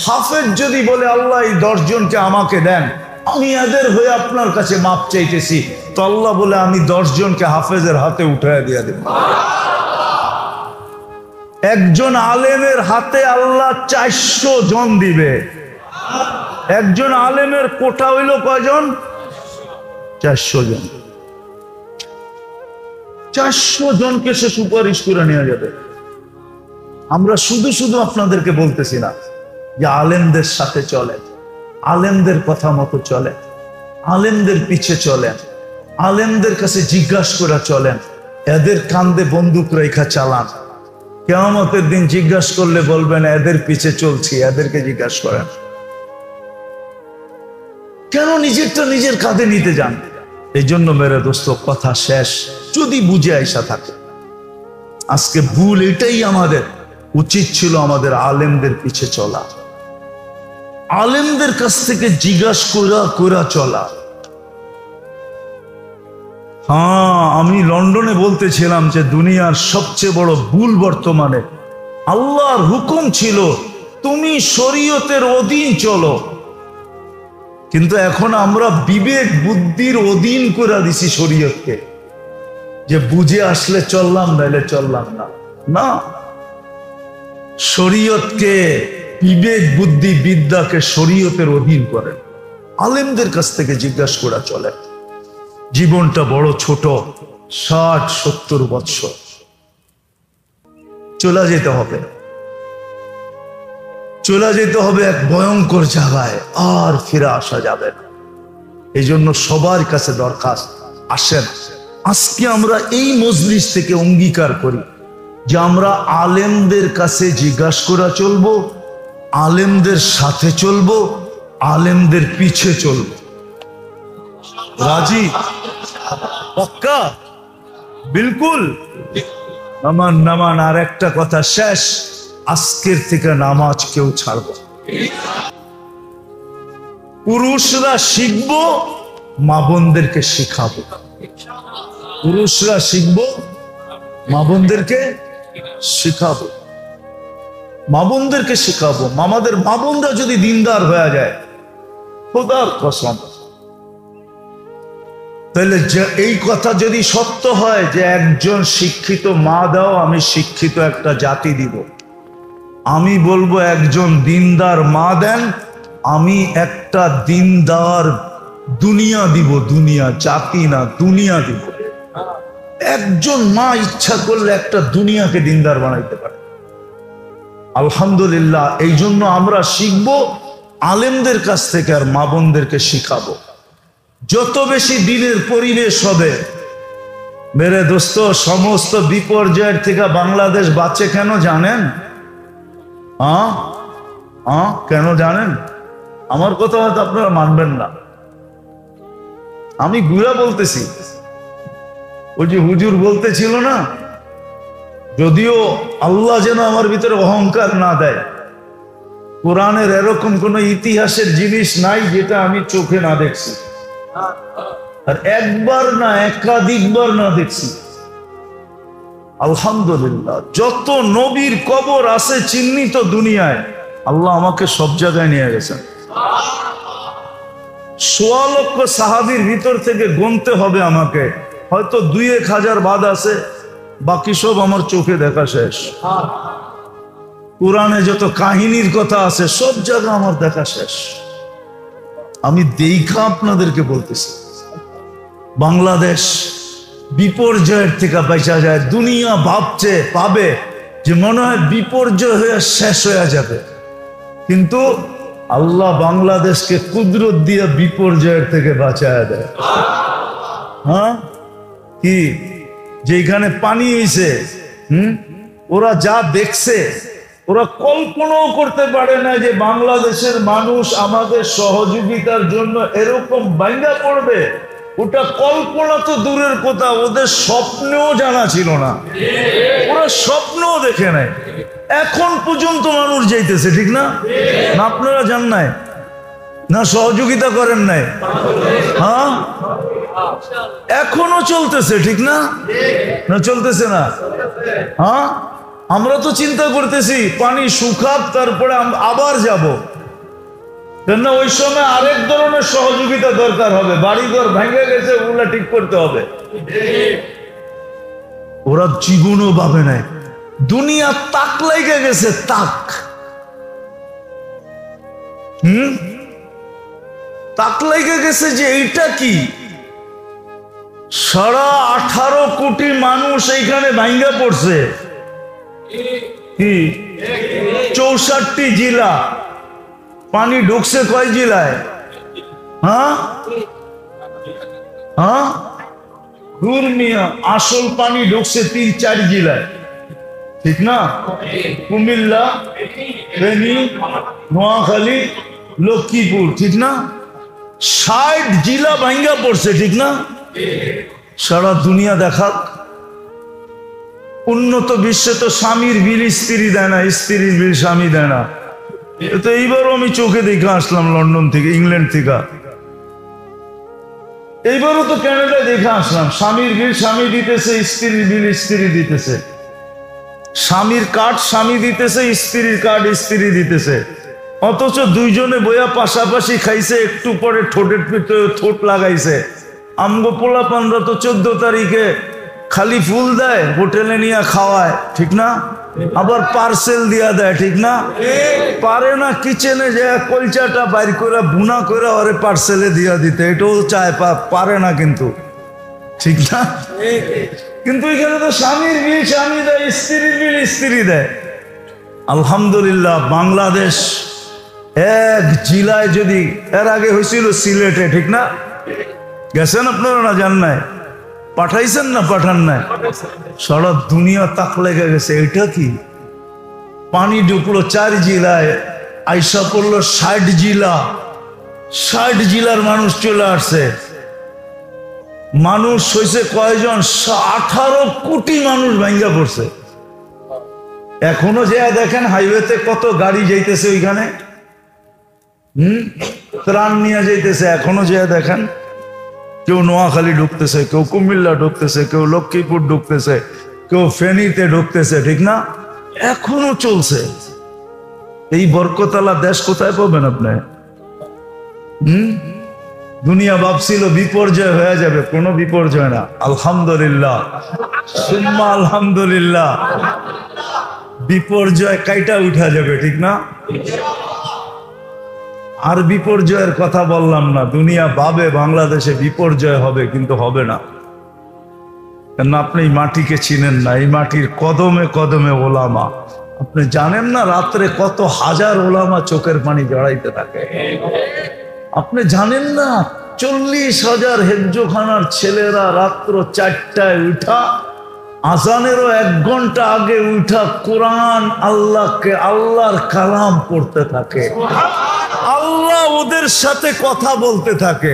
হাফেজ যদি বলে আল্লাহ এই 10 জনকে আমাকে দেন, আমি এদের হয়ে আপনার কাছে মাপ চাইতেছি, তো আল্লাহ বলে আমি 10 জনকে হাফেজের হাতে উঠায় দিয়ে দেব। একজন আলেমের হাতে আল্লাহ 400 জন দিবে। একজন আলেমের কোটা হইল কয়জন? 400 জন। 400 জনকে সে সুপারিশ করে নিয়ে যাবে। আমরা শুধু শুধু আপনাদেরকে বলতেছি না যে আলেমদের সাথে চলেন, আলেমদের কথা মতো চলেন, আলেমদের পিছে চলেন, আলেমদের কাছে জিজ্ঞাসা করে চলেন, এদের কান্দে বন্দুক রেখা চালান। কিয়ামতের দিন জিজ্ঞাসা করলে বলবেন এদের পিছে চলছি, এদেরকে জিজ্ঞাসা করেন। কেন নিজেরটা নিজের কাঁধে নিতে যান? এই জন্য মেরে দোস্ত কথা শেষ, যদি বুঝে আইসা থাকে। আজকে ভুল এটাই, আমাদের উচিত ছিল আমাদের আলেমদের পিছে চলা, আলেমদের কাছ থেকে জিজ্ঞাসা করা চলা। হ্যাঁ, আমি লন্ডনে বলতেছিলাম যে দুনিয়ার সবচেয়ে বড় ভুল বর্তমানে, আল্লাহর হুকুম ছিল তুমি শরীয়তের অধীন চলো, কিন্তু এখন আমরা বিবেক বুদ্ধির অধীন করে দিছি শরীয়তকে, যে বুঝে আসলে চললাম, নাইলে চললাম না। না, শরীয়তকে, বিবেক বুদ্ধি বিদ্যাকে শরীয়তের অধীন করেন। আলেমদের কাছ থেকে জিজ্ঞাসা করা চলে। জীবনটা বড় ছোট, 60-70 বৎসর চলে যেতে হবে, চলে যেতে হবে এক ভয়ঙ্কর জায়গায়, আর ফিরে আসা যাবে না। এই জন্য সবার কাছে দরখাস্ত, আসেন আজকে আমরা এই মজলিস থেকে অঙ্গীকার করি যে আমরা আলেমদের কাছে জিজ্ঞাসা করা চলবো, আলেমদের সাথে চলবো, আলেমদের পিছে চলবো। রাজি? পক্কা? বিলকুল? নামান নামান। আর একটা কথা শেষ, আজকের থেকে নামাজ কেউ ছাড়বো। পুরুষরা শিখবো, মা বোনদেরকে শিখাবো। পুরুষরা শিখবো, মা বোনদেরকে শিখাবো, মা বোনদেরকে শিখাবো। আমাদের মা বোনরা যদি দিনদার হয়ে যায়, খোদার কসম, তাহলে এই কথা যদি সত্য হয় যে একজন শিক্ষিত মা দাও, আমি শিক্ষিত একটা জাতি দিব। আমি বলবো একজন দিনদার মা দেন, আমি একটা দিনদার দুনিয়া দিব। দুনিয়া, জাতি না, দুনিয়া দিব। একজন মা ইচ্ছা করলে একটা দুনিয়াকে দিনদার বানাইতে পারে। আলহামদুলিল্লাহ। এই জন্য আমরা শিখবো আলেমদের কাছ থেকে, আর মা বোনদেরকে শিখাবো। যত বেশি দিনের পরিবেশ হবে, মেরে দোস্ত, সমস্ত বিপর্যয়ের থেকে বাংলাদেশ বাঁচে কেন জানেন? কেন জানেন? আমার কথা হয়তো আপনারা মানবেন না, আমি গুড়া বলতেছি। ওই যে হুজুর বলতেছিল না, যদিও আল্লাহ যেন আমার ভিতরে অহংকার না দেয়, কোরআনের এরকম কোন ইতিহাসের জিনিস নাই যেটা আমি চোখে না দেখছি, আর একবার না একাধিকবার না দেখছি। আলহামদুলিল্লাহ। যত নবীর কবর আছে চিহ্নিত দুনিয়ায়, আল্লাহ আমাকে সব জায়গায় নিয়ে গেছেন। ১৬ লক্ষ সাহাবীর ভিতর থেকে গুনতে হবে আমাকে, হয়তো ২-১ হাজার বাদ আছে, বাকি সব আমার চোখে দেখা শেষ। কোরআনে যত কাহিনীর কথা আছে সব জায়গা আমার দেখা শেষ। আমি দেখা আপনাদেরকে বলতেছি, বাংলাদেশ বিপর্যয়ের থেকে বাঁচা যায়। দুনিয়া ভাবছে, পাবে যে মনে হয় বিপর্যয় হয়ে শেষ হয়ে যাবে, কিন্তু আল্লাহ বাংলাদেশকে কুদরত দিয়ে বিপর্যয়ের থেকে বাঁচায় দেয়। হ্যাঁ, কি যেখানে পানি হয়েছে, ওরা যা দেখছে, ওরা কল্পনাও করতে পারে না যে বাংলাদেশের মানুষ আমাদের সহযোগিতার জন্য এরকম ভাঙা পড়বে। ওটা কল্পনা তো দূরের কথা, ওদের স্বপ্নেও জানা ছিল না, ওরা স্বপ্নও দেখে নাই। এখন পর্যন্ত মানুষ যাইতেছে, ঠিক না? না আপনারা জান নাই? না সহযোগিতা করেন নাই? হ্যাঁ, এখনো চলতেছে, ঠিক না? না চলতেছে না? হ্যাঁ, আমরা তো চিন্তা করতেছি পানি শুকাক, তারপরে আবার যাব, কেন ওই সময় আরেক ধরনের সহযোগিতা দরকার হবে। বাড়িঘর ভেঙে গেছে, ওগুলা ঠিক করতে হবে। ওরা জীবনও ভাবে নাই, দুনিয়া তাক লেগে গেছে, তাক। তাক লেগে গেছে যে এইটা কি, 18.5 কোটি মানুষ এইখানে ভাঙ্গা পড়ছে। কি 64 জেলা, পানি ঢুকছে কয় জেলায়? আসল পানি ঢুকছে 3-4 জেলায়, ঠিক না? কুমিল্লা, ফেনী, নোয়াখালী, লক্ষ্মীপুর, ঠিক না? 60 জেলা ভাঙ্গা পড়ছে, ঠিক না? সারা দুনিয়া দেখাক। উন্নত বিশ্বে তো স্বামীর বিল স্ত্রী দেয় না, স্ত্রীর বিল স্বামী দেয় না। তো এইবারও আমি চোখে দেখে আসলাম লন্ডন থেকে, ইংল্যান্ড থেকে। এইবারও তো কানাডায় দেখে আসলাম, স্বামীর বিল স্বামী দিতেছে, স্ত্রীর বিল স্ত্রী দিতেছে। স্বামীর কার্ড স্বামী দিতেছে, স্ত্রীর কার্ড স্ত্রী দিতেছে, অথচ দুইজনে বইয়া পাশাপাশি খাইছে, একটু পরে ঠোঁটের ভিতরে ঠোঁট লাগাইছে। আমগো পোলাপানরা তো 14 তারিখে খালি ফুল দেয়, হোটেলে নিয়ে খাওয়ায়, ঠিক না? আবার পার্সেল দিয়া দেয়, ঠিক না? পারে না কিচেনে যে কলচাটা বাইর করে বুনা করে ওরে পার্সেলে দিয়া দিতে, এটাও চায়, পারে না কিন্তু, ঠিক না? কিন্তু এখানে তো স্বামীর বিল স্বামী দেয়, স্ত্রীর বিল স্ত্রী দেয়। আলহামদুলিল্লাহ, বাংলাদেশ এক জেলায়, যদি এর আগে হয়েছিল সিলেটে, ঠিক না? গেছেন আপনারা না? যান নাই? পাঠাইছেন না? পাঠান নাই? সারা দুনিয়া তাক লেগে গেছে, এটা কি? পানি ঢুকলো 4 জেলায়, আইসা পড়লো 60 জেলা, 60 জেলার মানুষ চলে আসছে। মানুষ হয়েছে কয়জন? 18 কোটি মানুষ ভাঙ্গা পড়ছে। এখনো যে দেখেন হাইওয়েতে কত গাড়ি যাইতেছে, ওইখানে ত্রাণ নিয়ে যাইতেছে, এখনো যে দেখেন। কেউ নোয়াখালী ঢুকতেছে, কেউ কুমিল্লা ঢুকতেছে, কেউ লক্ষ্মীপুর ঢুকতেছে, কেউ ফেনীতে ঢুকতেছে, ঠিক না? এখনো চলছে। এই বরকতালা দেশ কোথায় পাবেন আপনি? দুনিয়া ভাবছিল বিপর্যয় হয়ে যাবে, কোনো বিপর্যয় না। আলহামদুলিল্লাহ, সুম্মা আলহামদুলিল্লাহ, বিপর্যয় কাইটা উঠা যাবে, ঠিক না? আর বিপর্যয়ের কথা বললাম না। দুনিয়া ভাবে বাংলাদেশে বিপর্যয় হবে, কিন্তু হবে না। কেন? আপনি এই মাটিকে চিনেন না। এই মাটির কদমে কদমে ওলামা। আপনি জানেন না রাত্রে কত হাজার ওলামা চোখের পানি জড়াইতে থাকে? আপনি জানেন না 40,000 হেফজোখানার ছেলেরা রাত্র 4টায় উঠা, আজানেরও 1 ঘন্টা আগে উঠা কোরআন আল্লাহকে, আল্লাহর কালাম পড়তে থাকে। আল্লাহ ওদের সাথে কথা বলতে থাকে।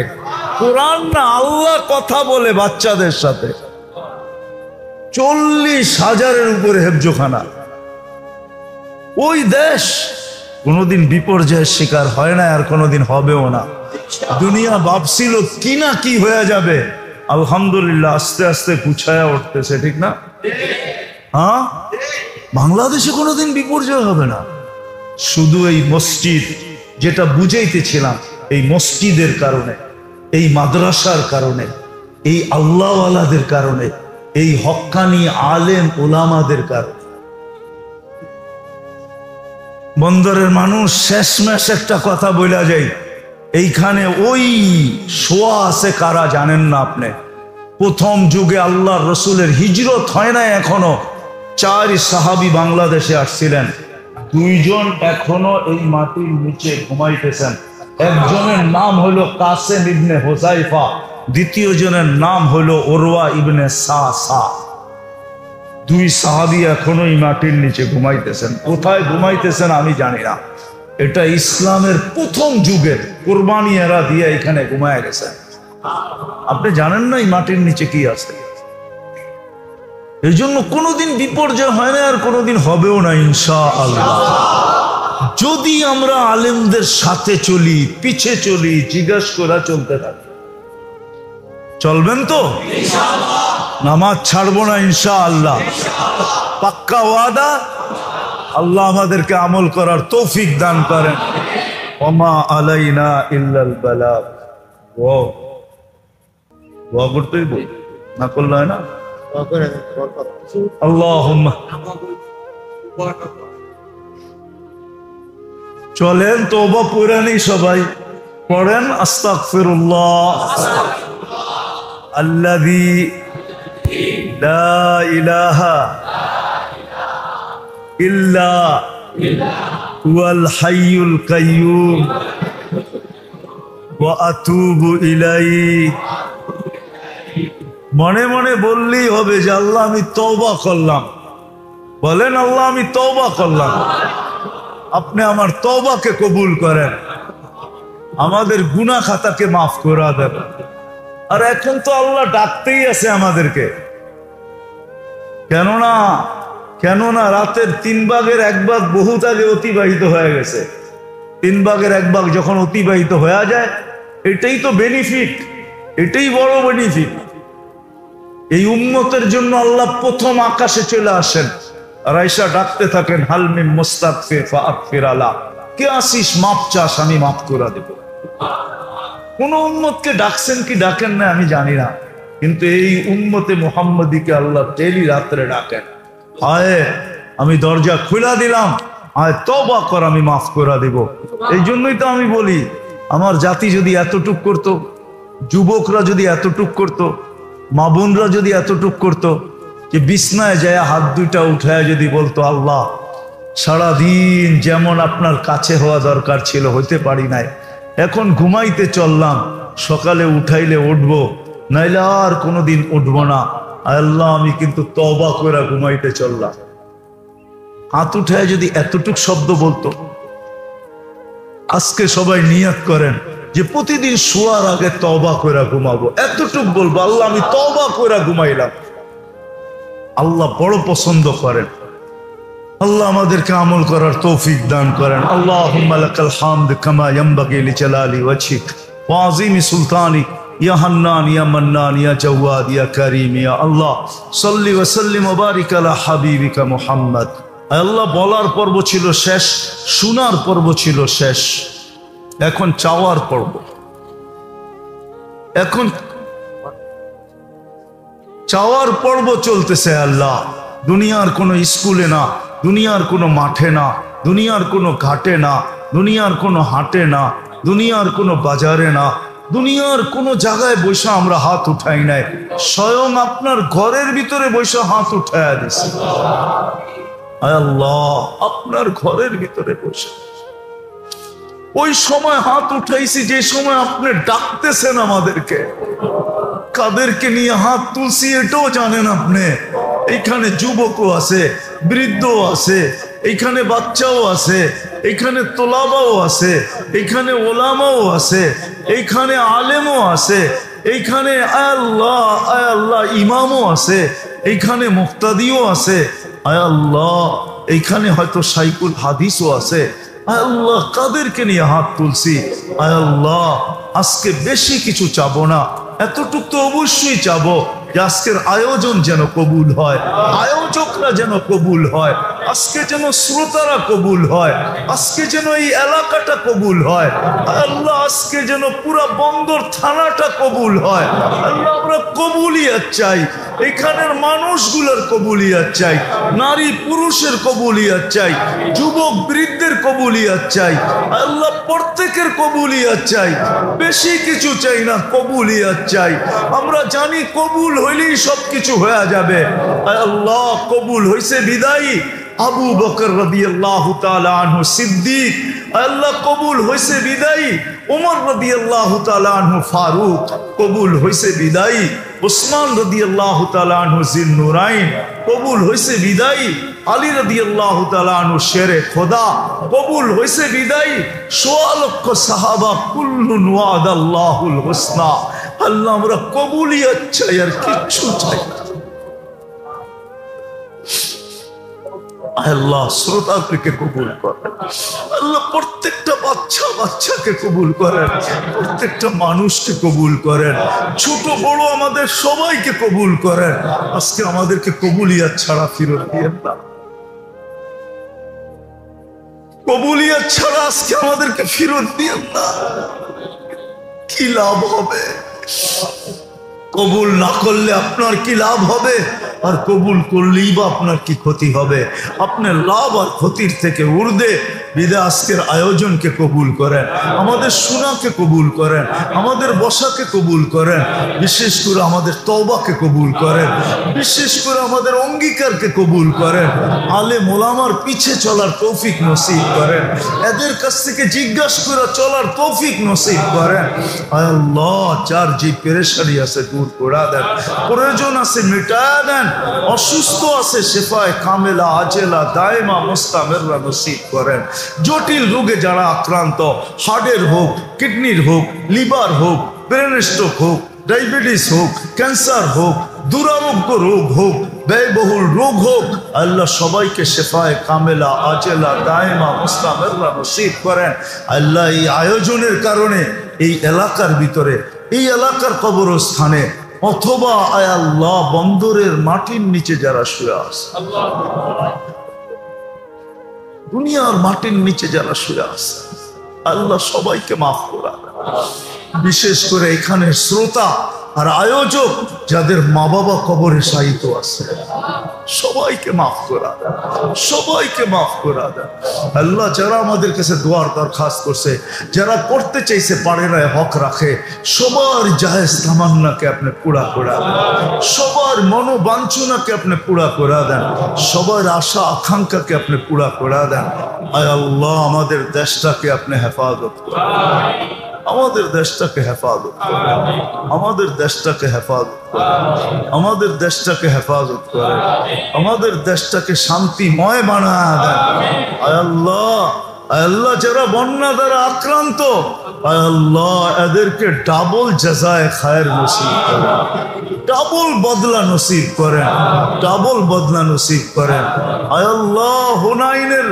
কোরআন না, আল্লাহ কথা বলে বাচ্চাদের সাথে। 40,000-এর উপরে হেফজোখানা। ওই দেশ কোনোদিন বিপর্যয়ের শিকার হয় না, আর কোনোদিন হবেও না। দুনিয়া ভাবছিল কি না কি হয়ে যাবে, আলহামদুলিল্লাহ আস্তে আস্তে গুছায়া উঠতেছে, ঠিক না? হ্যাঁ, বাংলাদেশে কোনোদিন বিপর্যয় হবে না। শুধু এই মসজিদ, যেটা বুঝাইতেছিলাম, এই মসজিদের কারণে, এই মাদ্রাসার কারণে, এই আল্লাহওয়ালাদের কারণে, এই হক্কানি আলেম ওলামাদের কারণে। বন্দরের মানুষ শেষমেশ একটা কথা বলা যায়, এইখানে ওই শোয়া আছে কারা জানেন না আপনি? প্রথম যুগে আল্লাহর রসুলের হিজরত হয় না এখনো, 4 সাহাবী বাংলাদেশে আসছিলেন। 2 জন এখনো এই মাটির নিচে ঘুমাইতেছেন। একজনের নাম হলো কাসেম ইবনে হুযাইফা, দ্বিতীয় জনের নাম হলো উরওয়া ইবনে সাসা। 2 সাহাবী এখনো এই মাটির নিচে ঘুমাইতেছেন। কোথায় ঘুমাইতেছেন আমি জানি না। এটা ইসলামের প্রথম যুগের কুরবানি এরা দিয়ে এখানে ঘুমায় গেছেন। আপনি জানেন না এই মাটির নিচে কি আছে? এই জন্য কোনোদিন বিপর্যয় হয় না, আর কোনোদিন হবেও না ইনশাআল্লাহ। যদি আমরা আলেমদের সাথে চলি, পিছে চলি, জিজ্ঞাসা করা চলতে থাকি। চলবেন তো? নামাজ ছাড়বো না ইনশাআল্লাহ, পাক্কা ওয়াদা। আল্লাহ আমাদেরকে আমল করার তৌফিক দান করেন। ওমা আলাইনা ইল্লাল বালাগ। ওয়া করতেই বল, না করলে হয় না। আল্লাহুম্মা, চলেন তওবা পড়েনি সবাই, পড়েন আস্তাগফিরুল্লাহ আল্লাযী লা ইলাহা ইল্লা হুয়াল হাইয়ুল কাইয়্যুম ওয়া আতুবু ইলাইহি। মনে মনে বললেই হবে যে আল্লাহ আমি তওবা করলাম। বলেন আল্লাহ আমি তওবা করলাম। আপনি আমার তওবাকে কবুল করেন, আমাদের গুনাহ খাতাকে মাফ করে দেন। আর এখন তো আল্লাহ ডাকতেই আছে আমাদেরকে। কেননা রাতের 3 ভাগের 1 ভাগ বহুত আগে অতিবাহিত হয়ে গেছে। 3 ভাগের 1 ভাগ যখন অতিবাহিত হয়ে যায়, এটাই তো বেনিফিট, এটাই বড় বেনিফিট। এই উম্মতের জন্য আল্লাহ প্রথম আকাশে চলে আসেন, আর আয়েশা ডাকতে থাকেন হাল মিন মুস্তাগফির ফাগফির আলা। কে আসিস মাপ চাস, আমি মাফ করে দেব। কোন উম্মতকে ডাকছেন কি ডাকেন না আমি জানি না, কিন্তু এই উম্মতে মুহাম্মদীকে আল্লাহ টেলি রাত্রে ডাকেন, আয় আমি দরজা খুলা দিলাম, আয় তওবা কর, আমি মাফ করে দিব। এই জন্যই তো আমি বলি, আমার জাতি যদি এতটুক করতো, যুবকরা যদি এতটুক করতো, মা বোনরা যদি এতটুক করতো, যে বিছনায় যায় হাত দুইটা উঠায় যদি বলতো, আল্লাহ সারাদিন যেমন আপনার কাছে হওয়া দরকার ছিল হইতে পারি নাই, এখন ঘুমাইতে চললাম, সকালে উঠাইলে উঠবো, নাইলে আর কোনোদিন উঠবো না, আল্লাহ আমি কিন্তু তওবা করে ঘুমাইতে চললাম। হাত উঠায় যদি এতটুক শব্দ বলতো। আজকে সবাই নিয়ত করেন যে প্রতিদিন শোয়ার আগে তওবা করে ঘুমাবো, এতটুক বলবো, আল্লাহ আমি তওবা করে ঘুমাইলাম। আল্লাহ বড় পছন্দ করেন। আল্লাহ আমাদেরকে আমল করার তৌফিক দান করেন। আল্লাহুম্মা লাকাল হামদ কামা ইয়ানবাগি লিজালালি ওয়াজহিক ওয়া আযীমি সুলতানিক ইয়া হান্নান ইয়া মান্নান ইয়া জাওয়াদ ইয়া কারীম ইয়া আল্লাহ সাল্লি ওয়া সাল্লিম ওয়া বারিক আলা হাবিবিকা মুহাম্মদ। আল্লাহ বলার পর্ব ছিল শেষ, শোনার পর্ব ছিল শেষ, এখন চাওয়ার পর্ব। এখন চাওয়ার পর্ব চলতেছে। আল্লাহ দুনিয়ার কোনো স্কুলে না, দুনিয়ার কোনো মাঠে না, দুনিয়ার কোনো ঘাটে না, দুনিয়ার কোনো হাটে না, দুনিয়ার কোনো বাজারে না, দুনিয়ার কোনো জায়গায় বসে আমরা হাত উঠাই নাই, স্বয়ং আপনার ঘরের ভিতরে বসে হাত উঠাইয়া দিছি। আল্লাহ আপনার ঘরের ভিতরে বসে ওই সময় হাত উঠাইছি যে সময় আপনি ডাকতেছেন আমাদেরকে। কাদেরকে নিয়ে হাত তুলছি এটাও জানেন আপনি। এইখানে যুবকও আছে, বৃদ্ধও আছে, এইখানে বাচ্চাও আছে, এইখানে তোলাবাও আছে, এইখানে ওলামাও আছে, এইখানে আলেমও আছে, এইখানে আল্লাহ আল্লাহ ইমামও আছে, এইখানে মুক্তাদিও আছে, আল্লাহ এইখানে হয়তো শাইখুল হাদিসও আছে। আল্লাহ কাদেরকে নিয়ে হাত তুলছি। আল্লাহ আজকে বেশি কিছু চাবো না, এতটুকু তো অবশ্যই চাবো যে আজকের আয়োজন যেন কবুল হয়, আয়োজকরা যেন কবুল হয়, আজকে যেন শ্রোতারা কবুল হয়, আজকে যেন এই এলাকাটা কবুল হয়। আল্লাহ আজকে যেন পুরা বন্দর থানাটা কবুল হয়। আল্লাহ আমরা কবুলিয়াত চাই, এখানের মানুষগুলোর কবুলিয়াত চাই, নারী পুরুষের কবুলিয়াত চাই, যুবক বৃদ্ধের কবুলিয়াত চাই। আল্লাহ প্রত্যেকের কবুলিয়াত চাই, বেশি কিছু চাই না, কবুলিয়াত চাই। আমরা জানি কবুল হইলেই সবকিছু হয়ে যাবে। আল্লাহ কবুল হইছে বিদায়ী আবু বকর রাদিয়াল্লাহু তাআলা আনহু সিদ্দিক, আল্লাহ কবুল হইছে বিদায়ী ওমর রাদিয়াল্লাহু তাআলা আনহু ফারুক, কবুল হইছে বিদায়ী উসমান রাদিয়াল্লাহু তাআলা আনহু জিন্নুরাইন, কবুল হইছে বিদায়ী আলী রাদিয়াল্লাহু তাআলা আনহু শেরে খোদা, কবুল হইছে বিদায়ী ১৬ লক্ষ সাহাবা, কুল্লুন ওয়াদাল্লাহুল হুসনা। আল্লাহ আমরা কবুলিয়ত চাই, আর কিচ্ছু চাই না। আল্লাহ শ্রোতাদেরকে কবুল করেন, আল্লাহ প্রত্যেকটা বাচ্চাকে কবুল করেন, প্রত্যেকটা মানুষকে কবুল করেন, ছোট বড় আমাদের সবাইকে কবুল করেন। আজকে আমাদেরকে কবুলিয়াত ছাড়া ফিরত দিয়েন না, কবুলিয়াত ছাড়া আজকে আমাদেরকে ফিরত দিয়েন না। কি লাভ হবে? কবুল না করলে আপনার কি লাভ হবে? আর কবুল করলেই বা আপনার কি ক্ষতি হবে? আপনার লাভ আর ক্ষতির থেকে ঊর্ধ্বে বিদায় আজকের আয়োজনকে কবুল করেন, আমাদের শোনাকে কবুল করেন, আমাদের বসাকে কবুল করেন, বিশেষ করে আমাদের তওবাকে কবুল করেন, বিশেষ করে আমাদের অঙ্গীকারকে কবুল করেন। আলেম ওলামার পিছে চলার তৌফিক নসিব করেন, এদের কাছ থেকে জিজ্ঞাসা করে চলার তৌফিক নসিব করেন। আল্লাহ যার যে পেরেশানি আছে দূর করে দেন, প্রয়োজন আছে মিটা দেন, অসুস্থ আছে শেফায়ে কামেলা আজেলা দায়মা মুস্তামিররা নসিব করেন। জটিল রোগে যারা আক্রান্ত, হার্টের হোক, কিডনির হোক, লিভার হোক, ব্রেন স্ট্রোক হোক, ডায়াবেটিস হোক, ক্যান্সার হোক, দুরারোগ্য রোগ হোক, ব্যয়বহুল রোগ হোক, আল্লাহ সবাইকে শেফায়ে কামেলা আজেলা দায়মা মুস্তামিররা নসিব করেন। আল্লাহ এই আয়োজনের কারণে এই এলাকার ভিতরে, এই এলাকার কবরস্থানে অথবা আয় আল্লাহ বন্দরের মাটির নিচে যারা শুয়ে আছে, দুনিয়ার মাটির নিচে যারা শুয়ে আছে, আল্লাহ সবাইকে মাফ করা। বিশেষ করে এখানে শ্রোতা আর আয়োজক যাদের মা বাবা কবরে শায়িত আছে, সবাইকে মাফ করা দেন, সবাইকে মাফ করা দেন। আল্লাহ যারা আমাদের কাছে দোয়ার দরখাস্ত করছে, যারা করতে চাইছে পারে না, হক রাখে, সবার জায়েজ তামান্নাকে আপনি পুরা করে দেন, সবার মনোবাঞ্ছনাকে আপনি পুরা করে দেন, সবার আশা আকাঙ্ক্ষাকে আপনি পুরা করে দেন। আয় আল্লাহ আমাদের দেশটাকে আপনি হেফাজত করেন, আমাদের দেশটাকে হেফাজত করেন, আমাদের দেশটাকে হেফাজত করেন, আমাদের দেশটাকে হেফাজত করেন, আমাদের দেশটাকে শান্তিময় বানায় দেন। আয় আল্লাহ, আয় আল্লাহ যারা বন্যা দ্বারা আক্রান্ত, আয় আল্লাহ এদেরকে ডাবল জাযায়ে খায়ের নসিব করেন, ডাবল বদলা নসিব করেন, ডাবল বদলা নসিব করেন। আয় আল্লাহ হুনাইনের,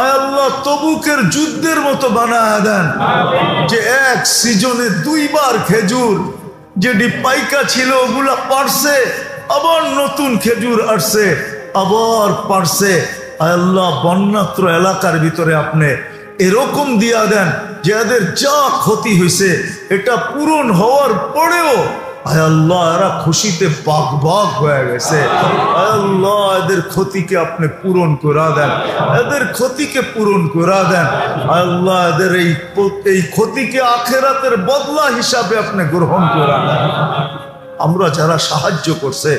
আয় আল্লাহ তবুকের যুদ্ধের মতো বানায় দেন, যে এক সিজনে 2 বার খেজুর যেটি পাইকা ছিল ওগুলা পারছে, আবার নতুন খেজুর আসছে, আবার পারছে। আয় আল্লাহ বন্যাত্র এলাকার ভিতরে আপনি এরকম দিয়া দেন যে এদের যা ক্ষতি হয়েছে এটা পূরণ হওয়ার পরেও আয় আল্লাহ এরা খুশিতে বাগ বাগ হয়ে গেছে। আয় আল্লাহ এদের ক্ষতিকে আপনি পূরণ করা দেন, এদের ক্ষতিকে পূরণ করা দেন। আয় আল্লাহ এদের এই ক্ষতিকে আখিরাতের বদলা হিসাবে আপনি গ্রহণ করা দেন। আমরা যারা সাহায্য করছে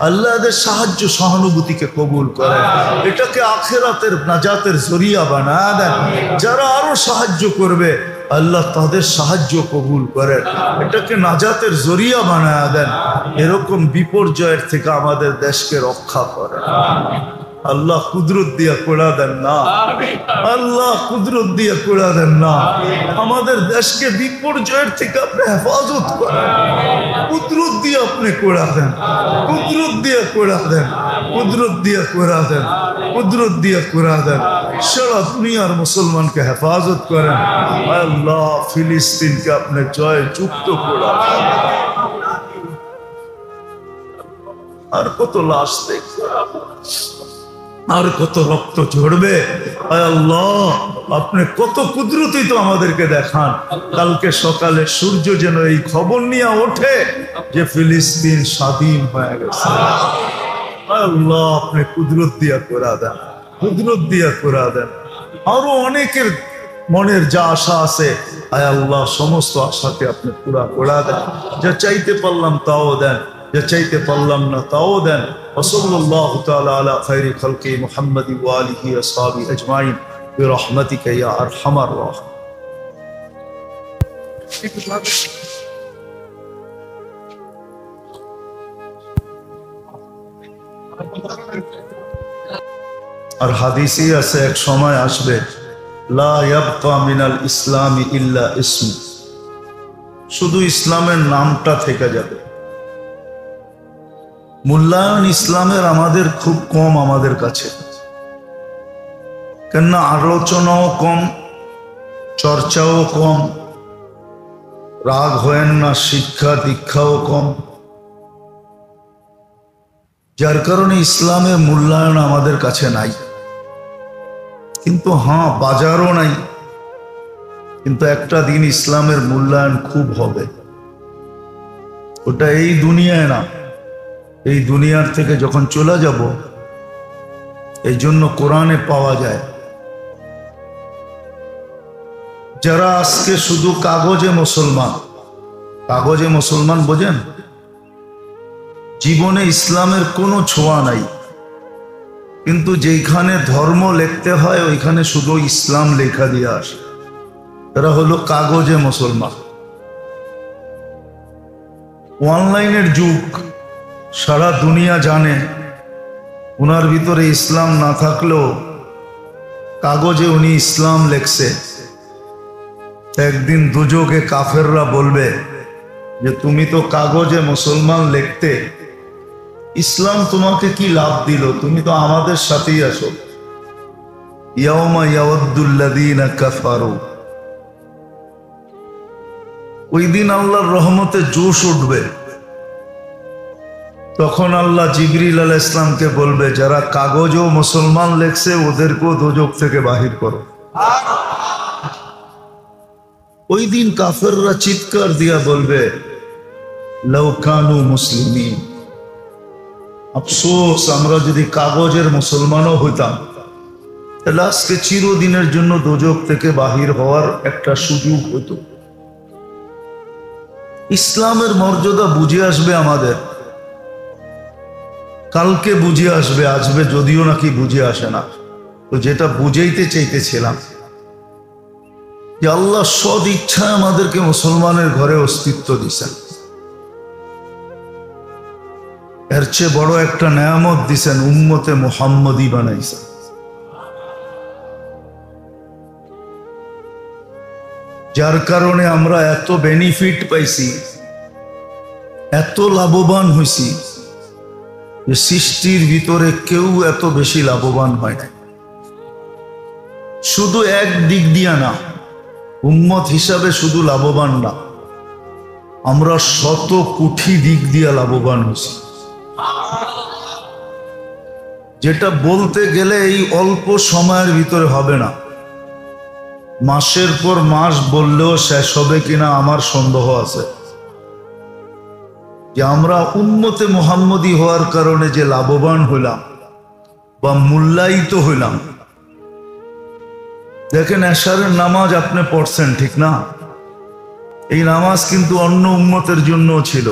আল্লাহ এদের সাহায্য সহানুভূতিকে কবুল করেন, এটাকে আখিরাতের নাজাতের জরিয়া বানায় দেন। যারা আরো সাহায্য করবে আল্লাহ তাদের সাহায্য কবুল করেন, এটাকে নাজাতের জরিয়া বানায় দেন। এরকম বিপর্যয়ের থেকে আমাদের দেশকে রক্ষা করেন। আল্লাহ কুদরত দিয়া কোড়া দেন না, আল্লাহ কুদরত দিয়া কোড়া দেন না। আমাদের দেশকে বিপর্যয়ের থেকে আপনি হেফাজত করেন, কুদরত দিয়ে আপনি কোড়া দেন, কুদরত দিয়ে কোড়া দেন, কুদরত দিয়ে কোড়া দেন, কুদরত দিয়ে কোড়া দেন। সারা দুনিয়ার মুসলমানকে হেফাজত করেন। আল্লাহ ফিলিস্তিনকে আপনি জয় যুক্ত কোড়া দেন। আর কত লাশ দেখবে, আর কত রক্ত ঝরবে। আল্লাহ আপনি কত কুদরতি তো আমাদেরকে দেখান। কালকে সকালে সূর্য যেন এই খবর নিয়ে ওঠে যে ফিলিস্তিন স্বাধীন হয়ে গেছে। আল্লাহ আপনি কুদরত দিয়া করা দেন, কুদরত দিয়া করা দেন। আরো অনেকের মনের যা আশা আছে আয় আল্লাহ সমস্ত আশাকে আপনি পুরা করা দেন। যা চাইতে পারলাম তাও দেন, যা চাইতে পারলাম না তাও দেন। ওয়াসাল্লাল্লাহু তাআলা আলা খায়রি খালকি মুহাম্মাদি ওয়া আলিহি ওয়া আসহাবিহি আজমাইন বিরহমাতিকা ইয়া আরহামার রাহিমিন। আর হাদিসে আছে এক সময় আসবে লা ইয়াবকা মিনাল ইসলামি ইল্লা ইসমু, শুধু ইসলামের নামটা থেকে যাবে। মূল্যায়ন ইসলামের আমাদের খুব কম, আমাদের কাছে, কেননা আলোচনাও কম, চর্চাও কম, রাগ হয়েন না, শিক্ষা দীক্ষাও কম, যার কারণে ইসলামের মূল্যায়ন আমাদের কাছে নাই। কিন্তু হ্যাঁ বাজারও নাই, কিন্তু একটা দিন ইসলামের মূল্যায়ন খুব হবে। ওটা এই দুনিয়ায় না, এই দুনিয়ার থেকে যখন চলে যাব। এই জন্য কোরআনে পাওয়া যায় যারা আজকে শুধু কাগজে মুসলমান, কাগজে মুসলমান বোঝেন, জীবনে ইসলামের কোনো ছোঁয়া নাই, কিন্তু যেখানে ধর্ম লিখতে হয় ওইখানে শুধু ইসলাম লেখা দিয়ে আসে, এরা হলো কাগজে মুসলমান। অনলাইনের যুগ, সারা দুনিয়া জানে উনার ভিতরে ইসলাম না থাকলেও কাগজে উনি ইসলাম লেখছে। একদিন দুযোগে কাফেররা বলবে যে তুমি তো কাগজে মুসলমান লিখতে, ইসলাম তোমাকে কি লাভ দিল, তুমি তো আমাদের সাথেই আসো। ইয়াউমা ইয়াওয়াদ্দুল্লাযীনা কাফারু, ওই দিন আল্লাহর রহমতে জোশ উঠবে। তখন আল্লাহ জিবরিল আলাইহিস সালামকে বলবে যারা কাগজেও মুসলমান লেখছে ওদেরকেও দোজখ থেকে বাহির করো। ওই দিন কাফেররা চিৎকার দিয়া বলবে লাউ কানু মুসলিমিন। আফসোস, আমরা যদি কাগজের মুসলমানও হইতাম তাহলে আজকে চিরদিনের জন্য দোজখ থেকে বাহির হওয়ার একটা সুযোগ হতো। ইসলামের মর্যাদা বুঝে আসবে আমাদের, কালকে বুঝে আসবে, আসবে যদিও নাকি বুঝে আসে না। তো যেটা বুঝাইতে চাইতেছিলাম যে আল্লাহ সদ ইচ্ছায় আমাদেরকে মুসলমানের ঘরে অস্তিত্ব দিছেন, এর চেয়ে বড় একটা নেয়ামত দিছেন, উম্মতে মুহাম্মদী বানাইছেন। যার কারণে আমরা এত বেনিফিট পাইছি, এত লাভবান হইছি যে সৃষ্টির ভিতরে কেউ এত বেশি লাভবান হয় না। শুধু এক দিক দিয়া না, উম্মত হিসাবে শুধু লাভবান না, আমরা শত কোটি দিক দিয়া লাভবান হইছি, যেটা বলতে গেলে এই অল্প সময়ের ভিতরে হবে না। মাসের পর মাস বললেও শেষ হবে কিনা আমার সন্দেহ আছে। যে আমরা উম্মতে মুহাম্মদী হওয়ার কারণে যে লাভবান হইলাম বা মূল্যায়িত হইলাম। দেখেন, এশারের নামাজ আপনি পড়ছেন, ঠিক না? এই নামাজ কিন্তু অন্য উম্মতের জন্য ছিল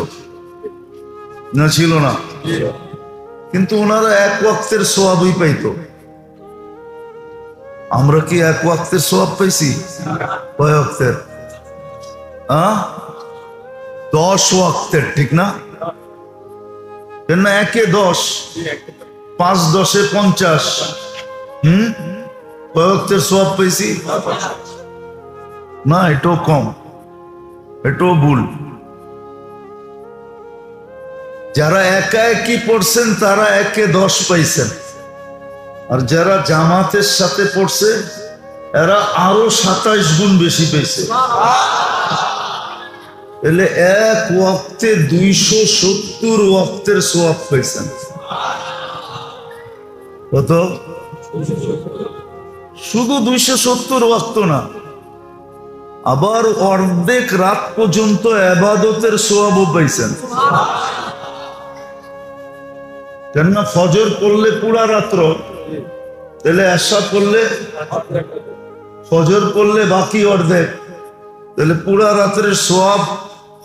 না, ছিল না? কিন্তু ওনারা এক ওয়াক্তের সওয়াবই পাইতো। আমরা কি এক ওয়াক্তের সওয়াব পাইছি? কয় ওয়াক্তের? 10 ওয়াক্তের, ঠিক না? কেন একে 10, 5 10 50। কয় ওয়াক্তের সওয়াব পাইছি? না, এটাও কম, এটাও ভুল। যারা একা একই পড়ছেন তারা একে 10 পাইছেন, আর যারা জামাতের সাথে পড়ছে এরা আরো 27 গুণ বেশি পেয়েছে। এলে এক ওয়াক্তে 270 ওয়াক্তের সওয়াব পাইছেন। কত? শুধু 270 ওয়াক্ত না, আবার অর্ধেক রাত পর্যন্ত ইবাদতের সওয়াবও পাইছেন। কেননা ফজর পড়লে পুরা রাত্র, তাহলে এশা পড়লে, ফজর পড়লে বাকি অর্ধেক, তাহলে পুরা রাত্রের সওয়াব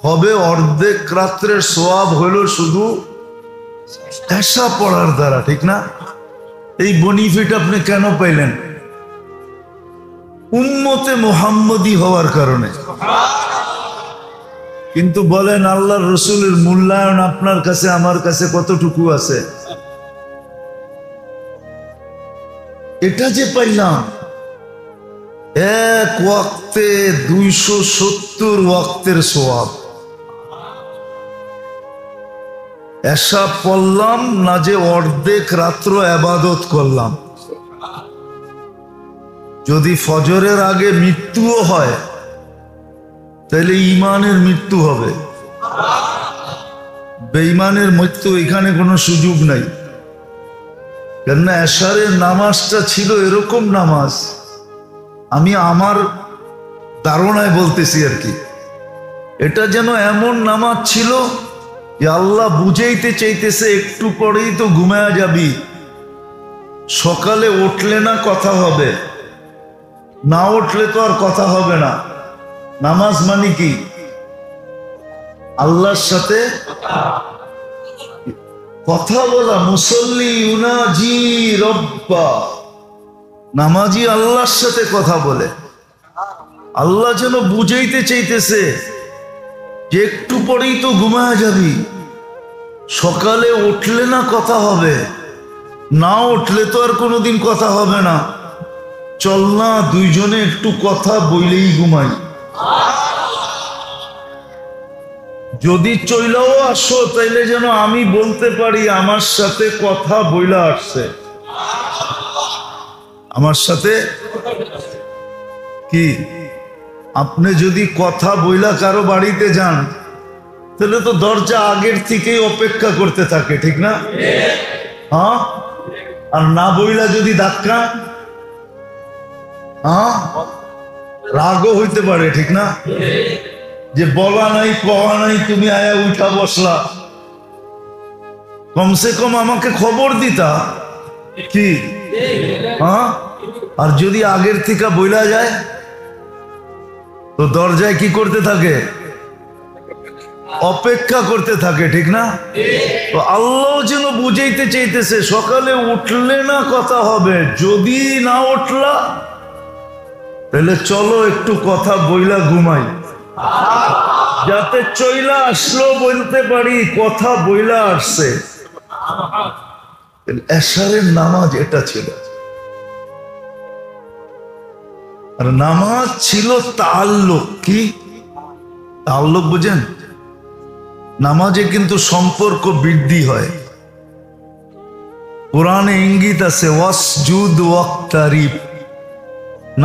হবে অর্ধেক রাত্রের সওয়াব হইল শুধু এশা পড়ার দ্বারা, ঠিক না? এই বেনিফিট আপনি কেন পাইলেন? উম্মতে মুহাম্মদী হওয়ার কারণে। কিন্তু বলেন, আল্লাহর রসুলের মূল্যায়ন আপনার কাছে আমার কাছে কতটুকু আছে? এটা যে পাইলাম এক ওয়াক্তে 270 ওয়াক্তের সওয়াব। এশা পড়লাম না যে অর্ধেক রাত্র ইবাদত করলাম। যদি ফজরের আগে মৃত্যুও হয় তাহলে ঈমানের মৃত্যু হবে, বেঈমানের মৃত্যু এখানে কোনো সুযোগ নাই। কেননা এশারের নামাজটা ছিল এরকম নামাজ, আমি আমার ধারণায় বলতেছি আর কি, এটা যেন এমন নামাজ ছিল যে আল্লাহ বুঝাইতে চাইতেছে একটু পরেই তো ঘুমায়া যাবি, সকালে উঠলে না কথা হবে, না উঠলে তো আর কথা হবে না। নামাজ মানে কি? আল্লাহর সাথে কথা বলা। মুসল্লি ইউনাজি রব্বা, নামাজি আল্লাহর সাথে কথা বলে। আল্লাহ যেন বুঝাইতে চাইতেছে যে একটু পরেই তো ঘুমায়া যাবি, সকালে উঠলে না কথা হবে, না উঠলে তো আর কোনোদিন কথা হবে না, চল না দুইজনে একটু কথা বইলেই ঘুমাই। যদি চইলাও আসো তাইলে যেন আমি বলতে পারি আমার সাথে কথা বইলা আসছে, আমার সাথে কি। আপনি যদি কথা বইলা কারো বাড়িতে যান তাহলে তো দরজা আগের থেকেই অপেক্ষা করতে থাকে, ঠিক না? হ্যাঁ, আর না বইলা যদি ধাক্কা, রাগও হইতে পারে, ঠিক না? যে বলা নাই কওয়া নাই তুমি আয়া উঠা বসলা, কমসে কম আমাকে খবর দিতা কি? হ্যাঁ, আর যদি আগের থেকে বইলা যায় তো দরজায় কি করতে থাকে? অপেক্ষা করতে থাকে, ঠিক না? তো আল্লাহ যেন বুঝাইতে চাইতেছে সকালে উঠলে না কথা হবে, যদি না উঠলা তাহলে চলো একটু কথা বইলা ঘুমাই, যাতে চইলা আসলো বলতে পারি কথা বইলা আসছে। এশারের নামাজ এটা ছিল, আর নামাজ ছিল তাআল্লুক। কি তাআল্লুক বুঝেন? নামাজে কিন্তু সম্পর্ক বৃদ্ধি হয়। কোরআনে ইঙ্গিত আছে ওয়াসজুদ ওয়াক্তারিব।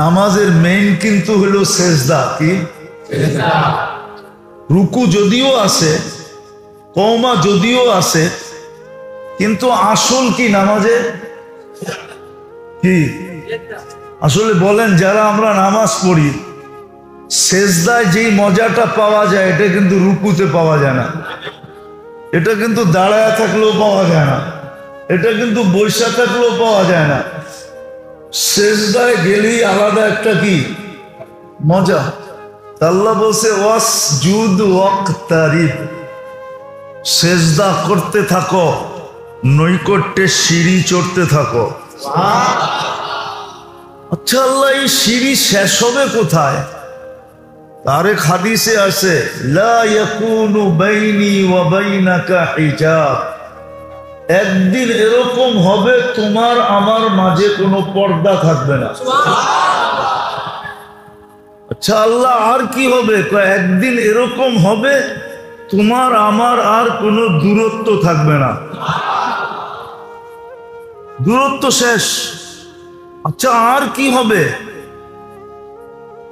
নামাজের মেইন কিন্তু হলো সেজদা। কি? রুকু যদিও আছে, কওমা যদিও আছে, কিন্তু আসল কি নামাজে? কি আসলে বলেন, যারা আমরা নামাজ পড়ি সেজদায় যেই মজাটা পাওয়া যায় এটা কিন্তু রুকুতে পাওয়া যায় না, এটা কিন্তু দাঁড়ায় থাকলেও পাওয়া যায় না, এটা কিন্তু বৈশা থাকলেও পাওয়া যায় না। সেজদায় গেলেই আলাদা একটা কি মজা। আল্লাহ বলছে ওয়াসজুদ ওয়াক্তারিব, সেজদা করতে থাকো, নৈকট্যে সিঁড়ি চড়তে থাকো। আচ্ছা আল্লাহ, এই সিঁড়ি শেষ হবে কোথায়? আরেক হাদিসে আছে লা ইয়াকুনু বাইনি ওয়া বাইনাকা হিজাব, একদিন এরকম হবে তোমার আমার মাঝে কোনো পর্দা থাকবে না। আচ্ছা আল্লাহ, আর কি হবে? একদিন এরকম হবে তোমার আমার আর কোনো দূরত্ব থাকবে না, দূরত্ব শেষ। আচ্ছা আর কি হবে?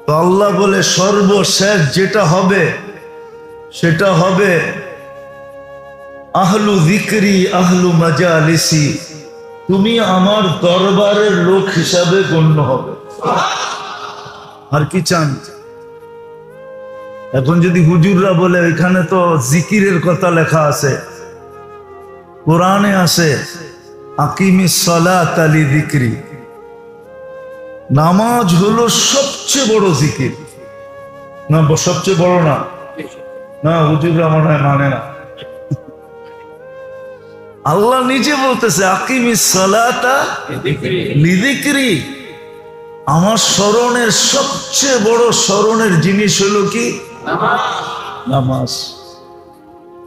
তো আল্লাহ বলে সর্বশেষ যেটা হবে সেটা হবে আহলু যিকরি আহলু মাজালিসি, তুমি আমার দরবারের লোক হিসাবে গণ্য হবে। আর কি চান? এখন যদি হুজুররা বলে এখানে তো জিকিরের কথা লেখা আছে, কোরআনে আছে আকিমিস সালাতা লিযিকরি, নামাজ হলো সবচেয়ে বড় জিকির। না সবচেয়ে বড় না, না হুজুররা মনে হয় মানে না। আল্লাহ নিজে বলতেছে আকিমিস সালাতা লিযিকরি, আমার স্মরণের সবচেয়ে বড় স্মরণের জিনিস হলো কি? নামাজ।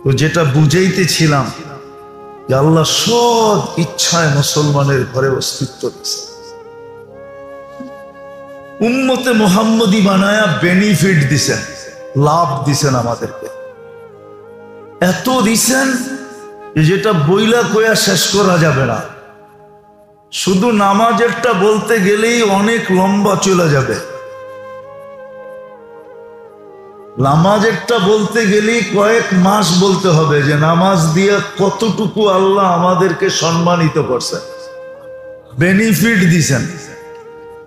তো যেটা বুঝাইতেছিলাম যে আল্লাহ সব ইচ্ছায় মুসলমানের ঘরে অস্তিত্ব দিয়েছে, উম্মতে মুহাম্মদী বানায়া বেনিফিট দিছেন, লাভ দিছেন আমাদেরকে, এত দিছেন যেটা বইলা কয়া শেষ করা যাবে না। শুধু নামাজেরটা বলতে গেলেই অনেক লম্বা চলে যাবে, নামাজেরটা বলতে গেলেই কয়েক মাস বলতে হবে যে নামাজ দিয়ে কতটুকু আল্লাহ আমাদেরকে সম্মানিত করছেন, বেনিফিট দিছেন।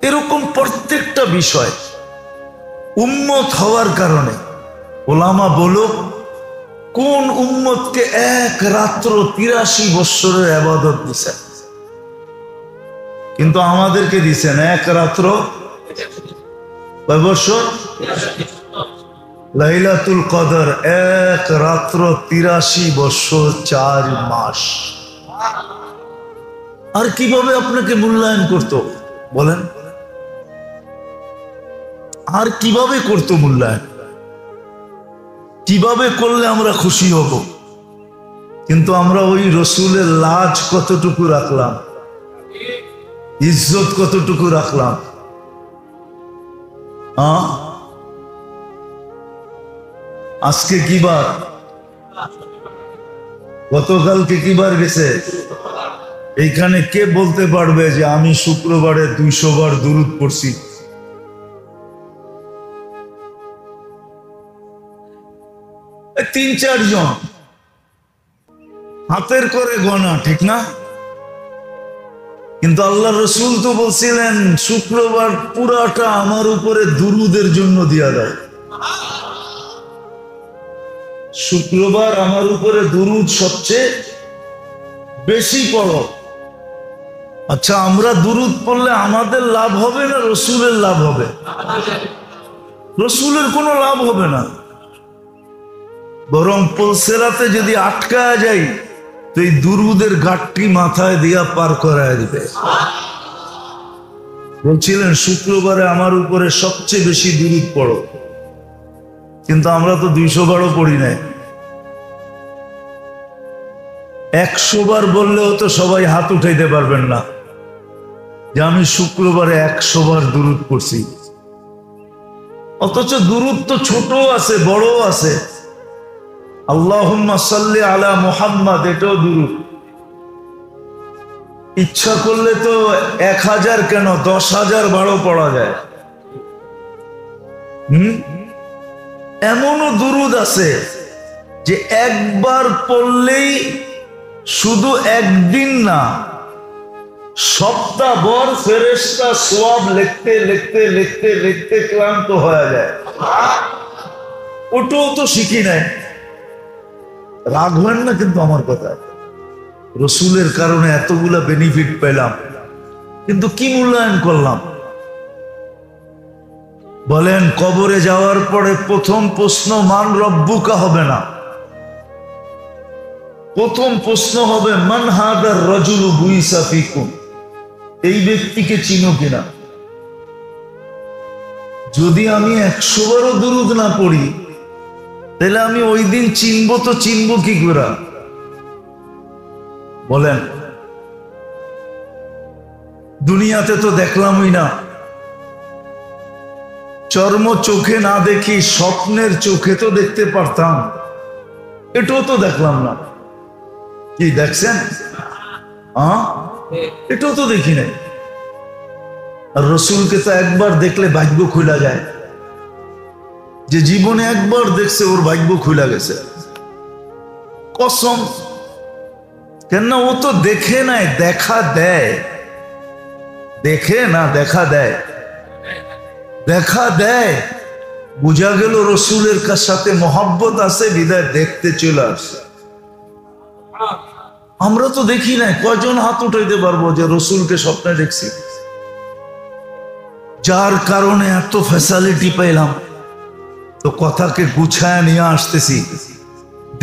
এরকম প্রত্যেকটা বিষয় উম্মত হওয়ার কারণে ওলামা বলো কোন উম্মতকে এক রাত্র ৮৩ বৎসরের ইবাদত দিছেন, কিন্তু আমাদেরকে দিছেন এক রাত্র কয় বছর? লাইলাতুল কদর এক রাত্র ৮৩ বছর ৪ মাস। আর কিভাবে আপনাকে মূল্যায়ন করতো বলেন? আর কিভাবে করতো মূল্যায়ন? কিভাবে করলে আমরা খুশি হব? কিন্তু আমরা ওই রসুলের লাজ কতটুকু রাখলাম, ইজ্জত কতটুকু রাখলাম? আজকে কি বার? গতকালকে কি বার গেছে? এইখানে কে বলতে পারবে যে আমি শুক্রবারে ২০০ বার দুরূদ পড়ছি? তিন চারজন হাতের করে গোনা, ঠিক না? কিন্তু আল্লাহ রসুল তো বলছিলেন শুক্রবার পুরাটা আমার উপরে দুরুদের জন্য দিয়া দাও। শুক্রবার আমার উপরে দুরুদ সবচেয়ে বেশি পড়ো। আচ্ছা, আমরা দুরুদ পড়লে আমাদের লাভ হবে না রসুলের লাভ হবে? রসুলের কোনো লাভ হবে না, বরং পুলসেরাতে যদি আটকায় যাই তো এই দুরুদের ঘাটটি মাথায় দিয়া পার করায় দিবে। বলছিলেন শুক্রবারে আমার উপরে সবচেয়ে বেশি দুরুদ পড়ো, কিন্তু আমরা তো 200 বারও পড়ি নাই। 100 বার বললেও তো সবাই হাত উঠাইতে পারবেন না যে আমি শুক্রবারে 100 বার দুরুদ পড়ছি। অথচ দুরুদ তো ছোট আছে, বড় আছে। আল্লাহুম্মা সাল্লি আলা মুহাম্মাদ, এটাও দুরুদ। ইচ্ছা করলে তো 1000 কেন 10,000 বারও পড়া যায়। এমনও দুরুদ আছে যে একবার পড়লেই শুধু একদিন না, সপ্তাহভর ফেরেশতা সওয়াব লিখতে লিখতে লিখতে লিখতে ক্লান্ত হয়ে যায়। ওটাও তো শিখি নাই। রাগ হয় না কিন্তু আমার কথা, রসুলের কারণে এতগুলা বেনিফিট পেলাম, কিন্তু কি মূল্যায়ন করলাম বলেন? কবরে যাওয়ার পরে প্রথম প্রশ্ন মান রব্বুকা হবে না, প্রথম প্রশ্ন হবে মান হাদার রাজুলু বুইসা ফিকুম, এই ব্যক্তিকে চিনো কিনা। যদি আমি 100 বারও দুরুদ না পড়ি তাহলে আমি ওই দিন চিনবো তো চিনবো কি করে বলেন? দুনিয়াতে তো দেখলামই না, চর্ম চোখে না দেখি স্বপ্নের চোখে তো দেখতে পারতাম, এটাও তো দেখলাম না। কি দেখছেন? এটাও তো দেখি নাই। আর রসুলকে তো একবার দেখলে ভাগ্য খুলা যায়, যে জীবনে একবার দেখছে ওর ভাগ্য খুলা গেছে। কসম, কেন? ও তো দেখে নাই, দেখা দেয়। দেখে না, দেখা দেয়। দেখা দেয়, বুঝা গেল রসুলের সাথে মহব্বত আছে, বিদায় দেখতে চলে আসছে। আমরা তো দেখি নাই। কয়জন হাত উঠাইতে পারবো যে রসুলকে স্বপ্নে দেখছি? যার কারণে এত ফ্যাসিলিটি পেলাম, তো কথাকে গুছায় নিয়ে আসতেছি,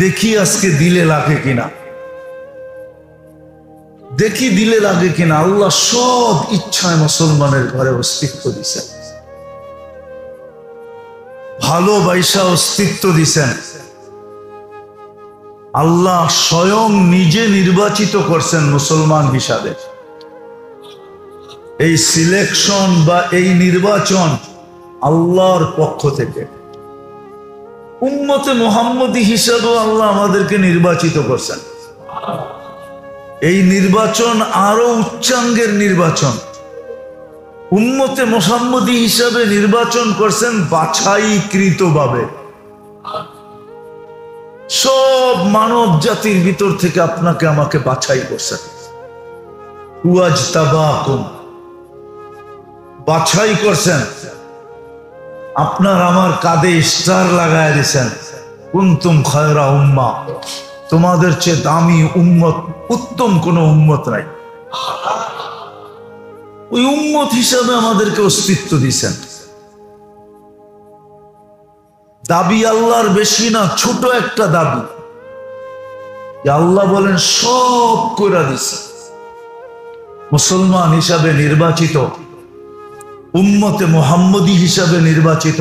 দেখি আজকে দিলে লাগে কিনা, দেখি দিলে লাগে কিনা। আল্লাহ সব ইচ্ছায় মুসলমানের ঘরে অস্তিত্ব দিছেন, ভালোবাসা অস্তিত্ব দিছেন। আল্লাহ স্বয়ং নিজে নির্বাচিত করছেন মুসলমান হিসাবে। এই সিলেকশন বা এই নির্বাচন আল্লাহর পক্ষ থেকে। উম্মতে মুহাম্মদী হিসাবেও আল্লাহ আমাদেরকে নির্বাচিত করছেন। এই নির্বাচন আরো উচ্চাঙ্গের নির্বাচন। উম্মতে মুহাম্মদী হিসাবে নির্বাচন করছেন বাছাইকৃতভাবে। সব মানব জাতির ভিতর থেকে আপনাকে আমাকে বাছাই করছেন। ওয়াজতাবাকুম, বাছাই করছেন। আপনার আমার কাঁধে স্টার লাগায় দিয়েছেন, কুনতুম খায়রা উম্মাহ, তোমাদের চেয়ে দামি উম্মত, উত্তম কোন উম্মত নাই। ওই উম্মত হিসাবে আমাদেরকে অস্তিত্ব দিয়েছেন। দাবি আল্লাহর বেশি না, ছোট একটা দাবি। আল্লাহ বলেন সব করে দিছে। মুসলমান হিসাবে নির্বাচিত, উম্মতে মুহাম্মদী হিসাবে নির্বাচিত।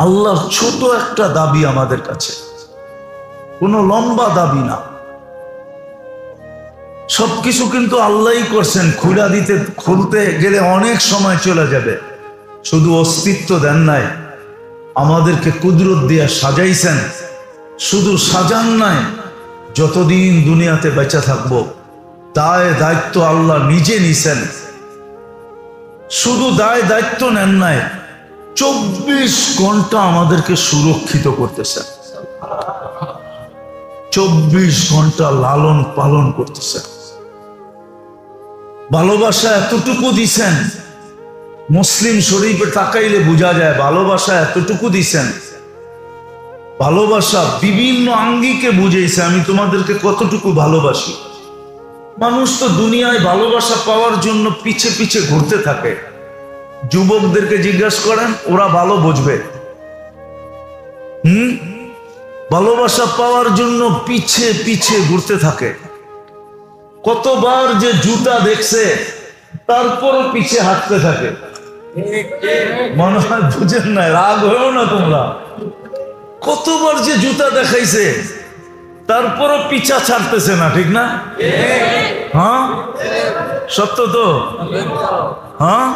আল্লাহর ছোট একটা দাবি আমাদের কাছে, কোনো লম্বা দাবি না। সবকিছু কিন্তু আল্লাহই করছেন। খুলতে গেলে অনেক সময় চলে যাবে। শুধু অস্তিত্ব দেন নাই, আমাদেরকে কুদরত দিয়ে সাজাইছেন। শুধু সাজান নাই, যতদিন দুনিয়াতে বেঁচে থাকবো দায় দায়িত্ব আল্লাহ নিজে নিছেন। শুধু দায় দায়িত্ব নেন নাই, 24 ঘন্টা আমাদেরকে সুরক্ষিত করতেছেন। 24 ঘন্টা লালন পালন করতেছেন। ভালোবাসা এতটুকু দিছেন, মুসলিম শরীফে তাকাইলে বোঝা যায় ভালোবাসা এতটুকু দিছেন ভালোবাসা বিভিন্ন আঙ্গিকে বুঝেছে আমি তোমাদেরকে কতটুকু ভালোবাসি। মানুষ তো দুনিয়ায় ভালোবাসা পাওয়ার জন্য পিছে পিছে ঘুরতে থাকে। যুবকদেরকে জিজ্ঞাসা করেন, ওরা ভালো বুঝবে। ভালোবাসা পাওয়ার জন্য পিছে পিছে ঘুরতে থাকে। কতবার যে জুতা দেখছে, তারপরও পিছে হাঁটতে থাকে। মনে হয় বুঝেন না, রাগ হয়েও না তোমরা। কতবার যে জুতা দেখাইছে, তারপরও পিছা ছাড়তেছে না, ঠিক না? হ্যাঁ, সত্য তো। হ্যাঁ,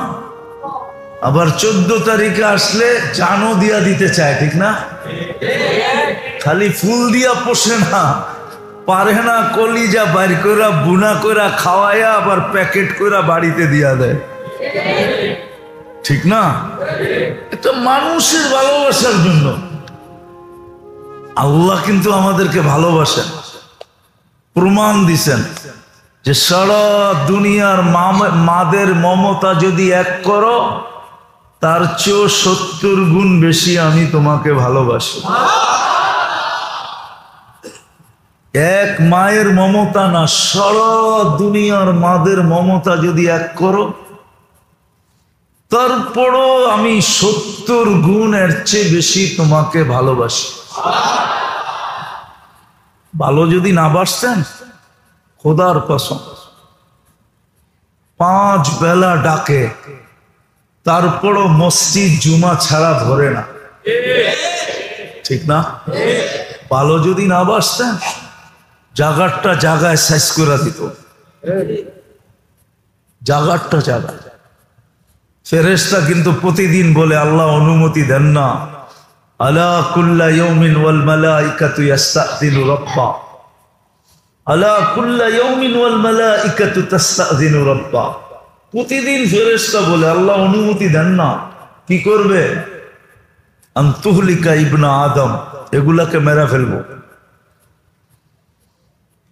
আবার 14 তারিখে আসলে জানও দিয়া দিতে চায়, ঠিক না? খালি ফুল দিয়া পোষে না, পারে না কলিজা বাইর কইরা বুনা কইরা খাওয়াইয়া আবার প্যাকেট কইরা বাড়িতে দিয়া দেয়, ঠিক না? এটা মানুষের ভালোবাসার জন্য। আল্লাহ কিন্তু আমাদেরকে ভালোবাসেন, প্রমাণ দিছেন যে সারা দুনিয়ার মাদের মমতা যদি এক করো, তার চেয়েও 70 গুণ বেশি আমি তোমাকে ভালোবাসি। এক মায়ের মমতা না, সারা দুনিয়ার মাদের মমতা যদি এক করো, তারপরও আমি 70 গুণ এর চেয়ে বেশি তোমাকে ভালোবাসি। ভালো যদি না বাসতেন, খোদার কসম 5 বেলা ডাকে, তারপরও মসজিদ জুমা ছাড়া ধরে না, ঠিক না? ভালো যদি না বাসতেন, জাগারটা জাগায় শেষ করে দিত, জাগারটা জাগায়। ফেরেশতা কিন্তু প্রতিদিন বলে, আল্লাহ অনুমতি দেন না, আলা কুল্লা ইয়াউমিন ওয়াল মালাইকাতু ইস্তাযিনু রাব্বা, আলা কুল্লা ইয়াউমিন ওয়াল মালাইকাতু তাস্তাযিনু রাব্বা। প্রতিদিন ফেরেশতা বলে, আল্লাহ অনুমতি দেন না। কি করবে? আন তুহলিকা ইবনা আদম, এগুলাকে মেরে ফেলবো।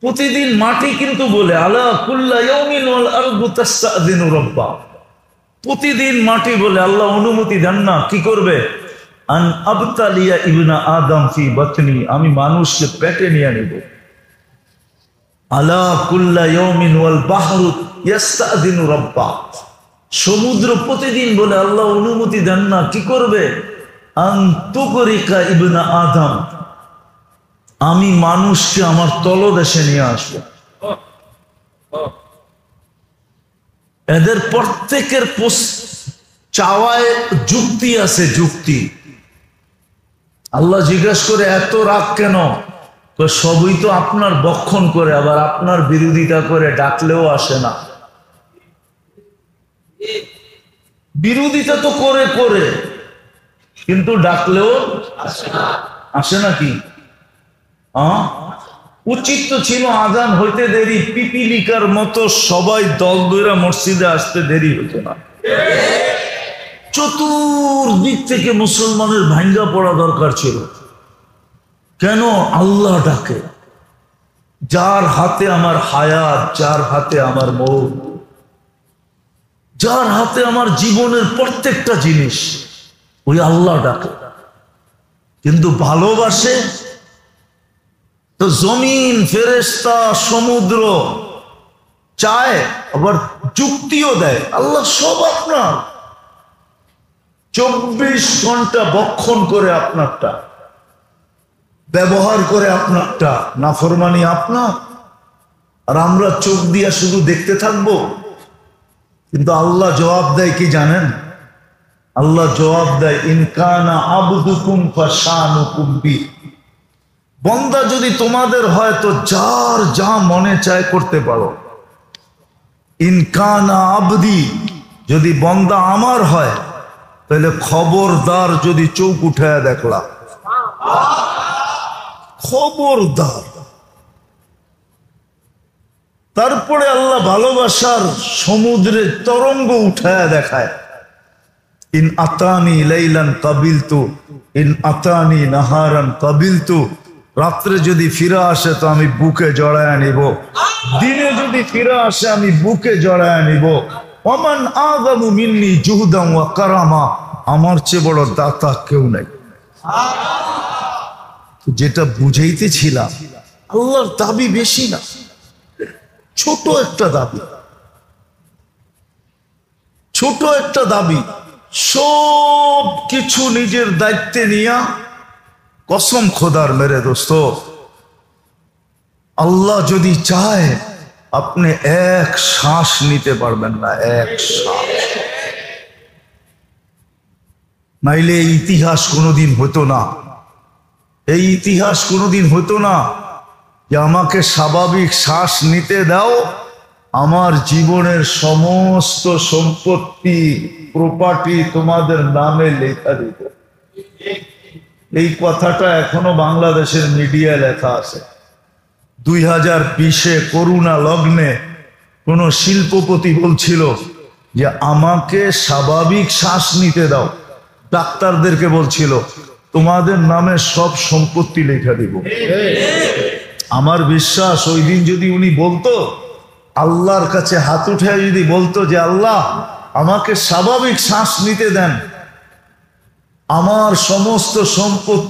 প্রতিদিন মাটি কিন্তু বলে, আলা কুল্লা ইয়াউমিন ওয়াল আরদু তাস্তাযিনু রাব্বা। প্রতিদিন মাটি বলে, আল্লাহ অনুমতি দেন না। কি করবে? আন আবতালিয়া ইবনা আদম ফি বাতনি, আমি মানুষকে পেটে নিয়ে নিব। আলা কুল্লা ইয়াউমিন ওয়াল বাহরু ইস্তাযিনু রাব্বা। সমুদ্র প্রতিদিন বলে, আল্লাহ অনুমতি দেন না। কি করবে? আন তুগরিকা ইবনা আদম, আমি মানুষকে আমার তলদেশে নিয়ে আসবো। এদের প্রত্যেকের চাওয়ায় যুক্তি আছে, যুক্তি। আল্লাহ জিজ্ঞাসা করে, এত রাগ কেন? সবই তো আপনার বক্ষণ করে, আবার আপনার বিরোধিতা করে, ডাকলেও আসে না। বিরোধিতা তো করে করে, কিন্তু ডাকলেও আসে না। কি উচিত তো ছিল, আজান হইতে দেরি, পিপিলিকার মতো সবাই দল দইরা মসজিদে আসতে দেরি হতো না। চতুর্দিক থেকে মুসলমানের ভাঙ্গা পড়া দরকার ছিল। কেন? আল্লাহ ডাকে, যার হাতে আমার হায়াত, যার হাতে আমার মৌত, যার হাতে আমার জীবনের প্রত্যেকটা জিনিস, ওই আল্লাহ ডাকে। কিন্তু ভালোবাসে তো জমিন, ফেরেশতা, সমুদ্র চায়, আবার যুক্তিও দেয়। আল্লাহ সব আপনার, 24 ঘন্টা বক্ষণ করে আপনারটা, ব্যবহার করে আপনারটা, নাফরমানি আপনার। আর আমরা চোখ দিয়া শুধু দেখতে থাকবো। কিন্তু আল্লাহ জবাব দেয় কি জানেন? আল্লাহ জবাব দেয়, ইনকানা আবদুকুম ফাশানুকুম বি। বন্দা যদি তোমাদের হয় তো যার যা মনে চায় করতে পারো। ইনকানা আবদি, যদি বন্দা আমার হয়, তাহলে খবরদার যদি চোখ উঠায় দেখলা, খবরদার। তারপরে আল্লাহ ভালোবাসার সমুদ্রে তরঙ্গ উঠায় দেখায়, ইন আতানি লাইলান কাবিলতু, ইন আতানি নাহারান কাবিলতু। রাত্রে যদি ফিরে আসে তো আমি বুকে জড়ায় নিব, দিনে যদি ফিরে আসে আমি বুকে জড়ায় নিব। ওমান আযামু মিন্নি জুহদান ওয়া কারামা, আমার চেয়ে বড় দাতা কেউ নাই। যেটা বুঝাইতেছিলাম, আল্লাহর দাবি বেশি না, ছোট একটা দাবি, ছোট একটা দাবি। সব কিছু নিজের দায়িত্বে নিয়া, কসম খোদার মেরে দোস্ত, আল্লাহ যদি চায় আপনি এক শ্বাস নিতে পারবেন না, এক শ্বাস। নাইলে এই ইতিহাস কোনোদিন হতো না, এই ইতিহাস কোনোদিন হতো না যে আমাকে স্বাভাবিক শ্বাস নিতে দাও, আমার জীবনের সমস্ত সম্পত্তি প্রপার্টি তোমাদের নামে লেখা দিব। এই কথাটা এখনো বাংলাদেশের মিডিয়ায় লেখা আছে। 2020-এ করোনা লগ্নে কোন শিল্পপতি বলছিল যে আমাকে স্বাভাবিক শ্বাস নিতে দাও, ডাক্তারদেরকে বলছিল তোমাদের নামে সব সম্পত্তি লেখা দিব। আমার বিশ্বাস ওই দিন যদি উনি বলতো, আল্লাহর কাছে হাত উঠে যদি বলতো যে আল্লাহ আমাকে স্বাভাবিক শ্বাস নিতে দেন, আমার সমস্ত সম্পত্তি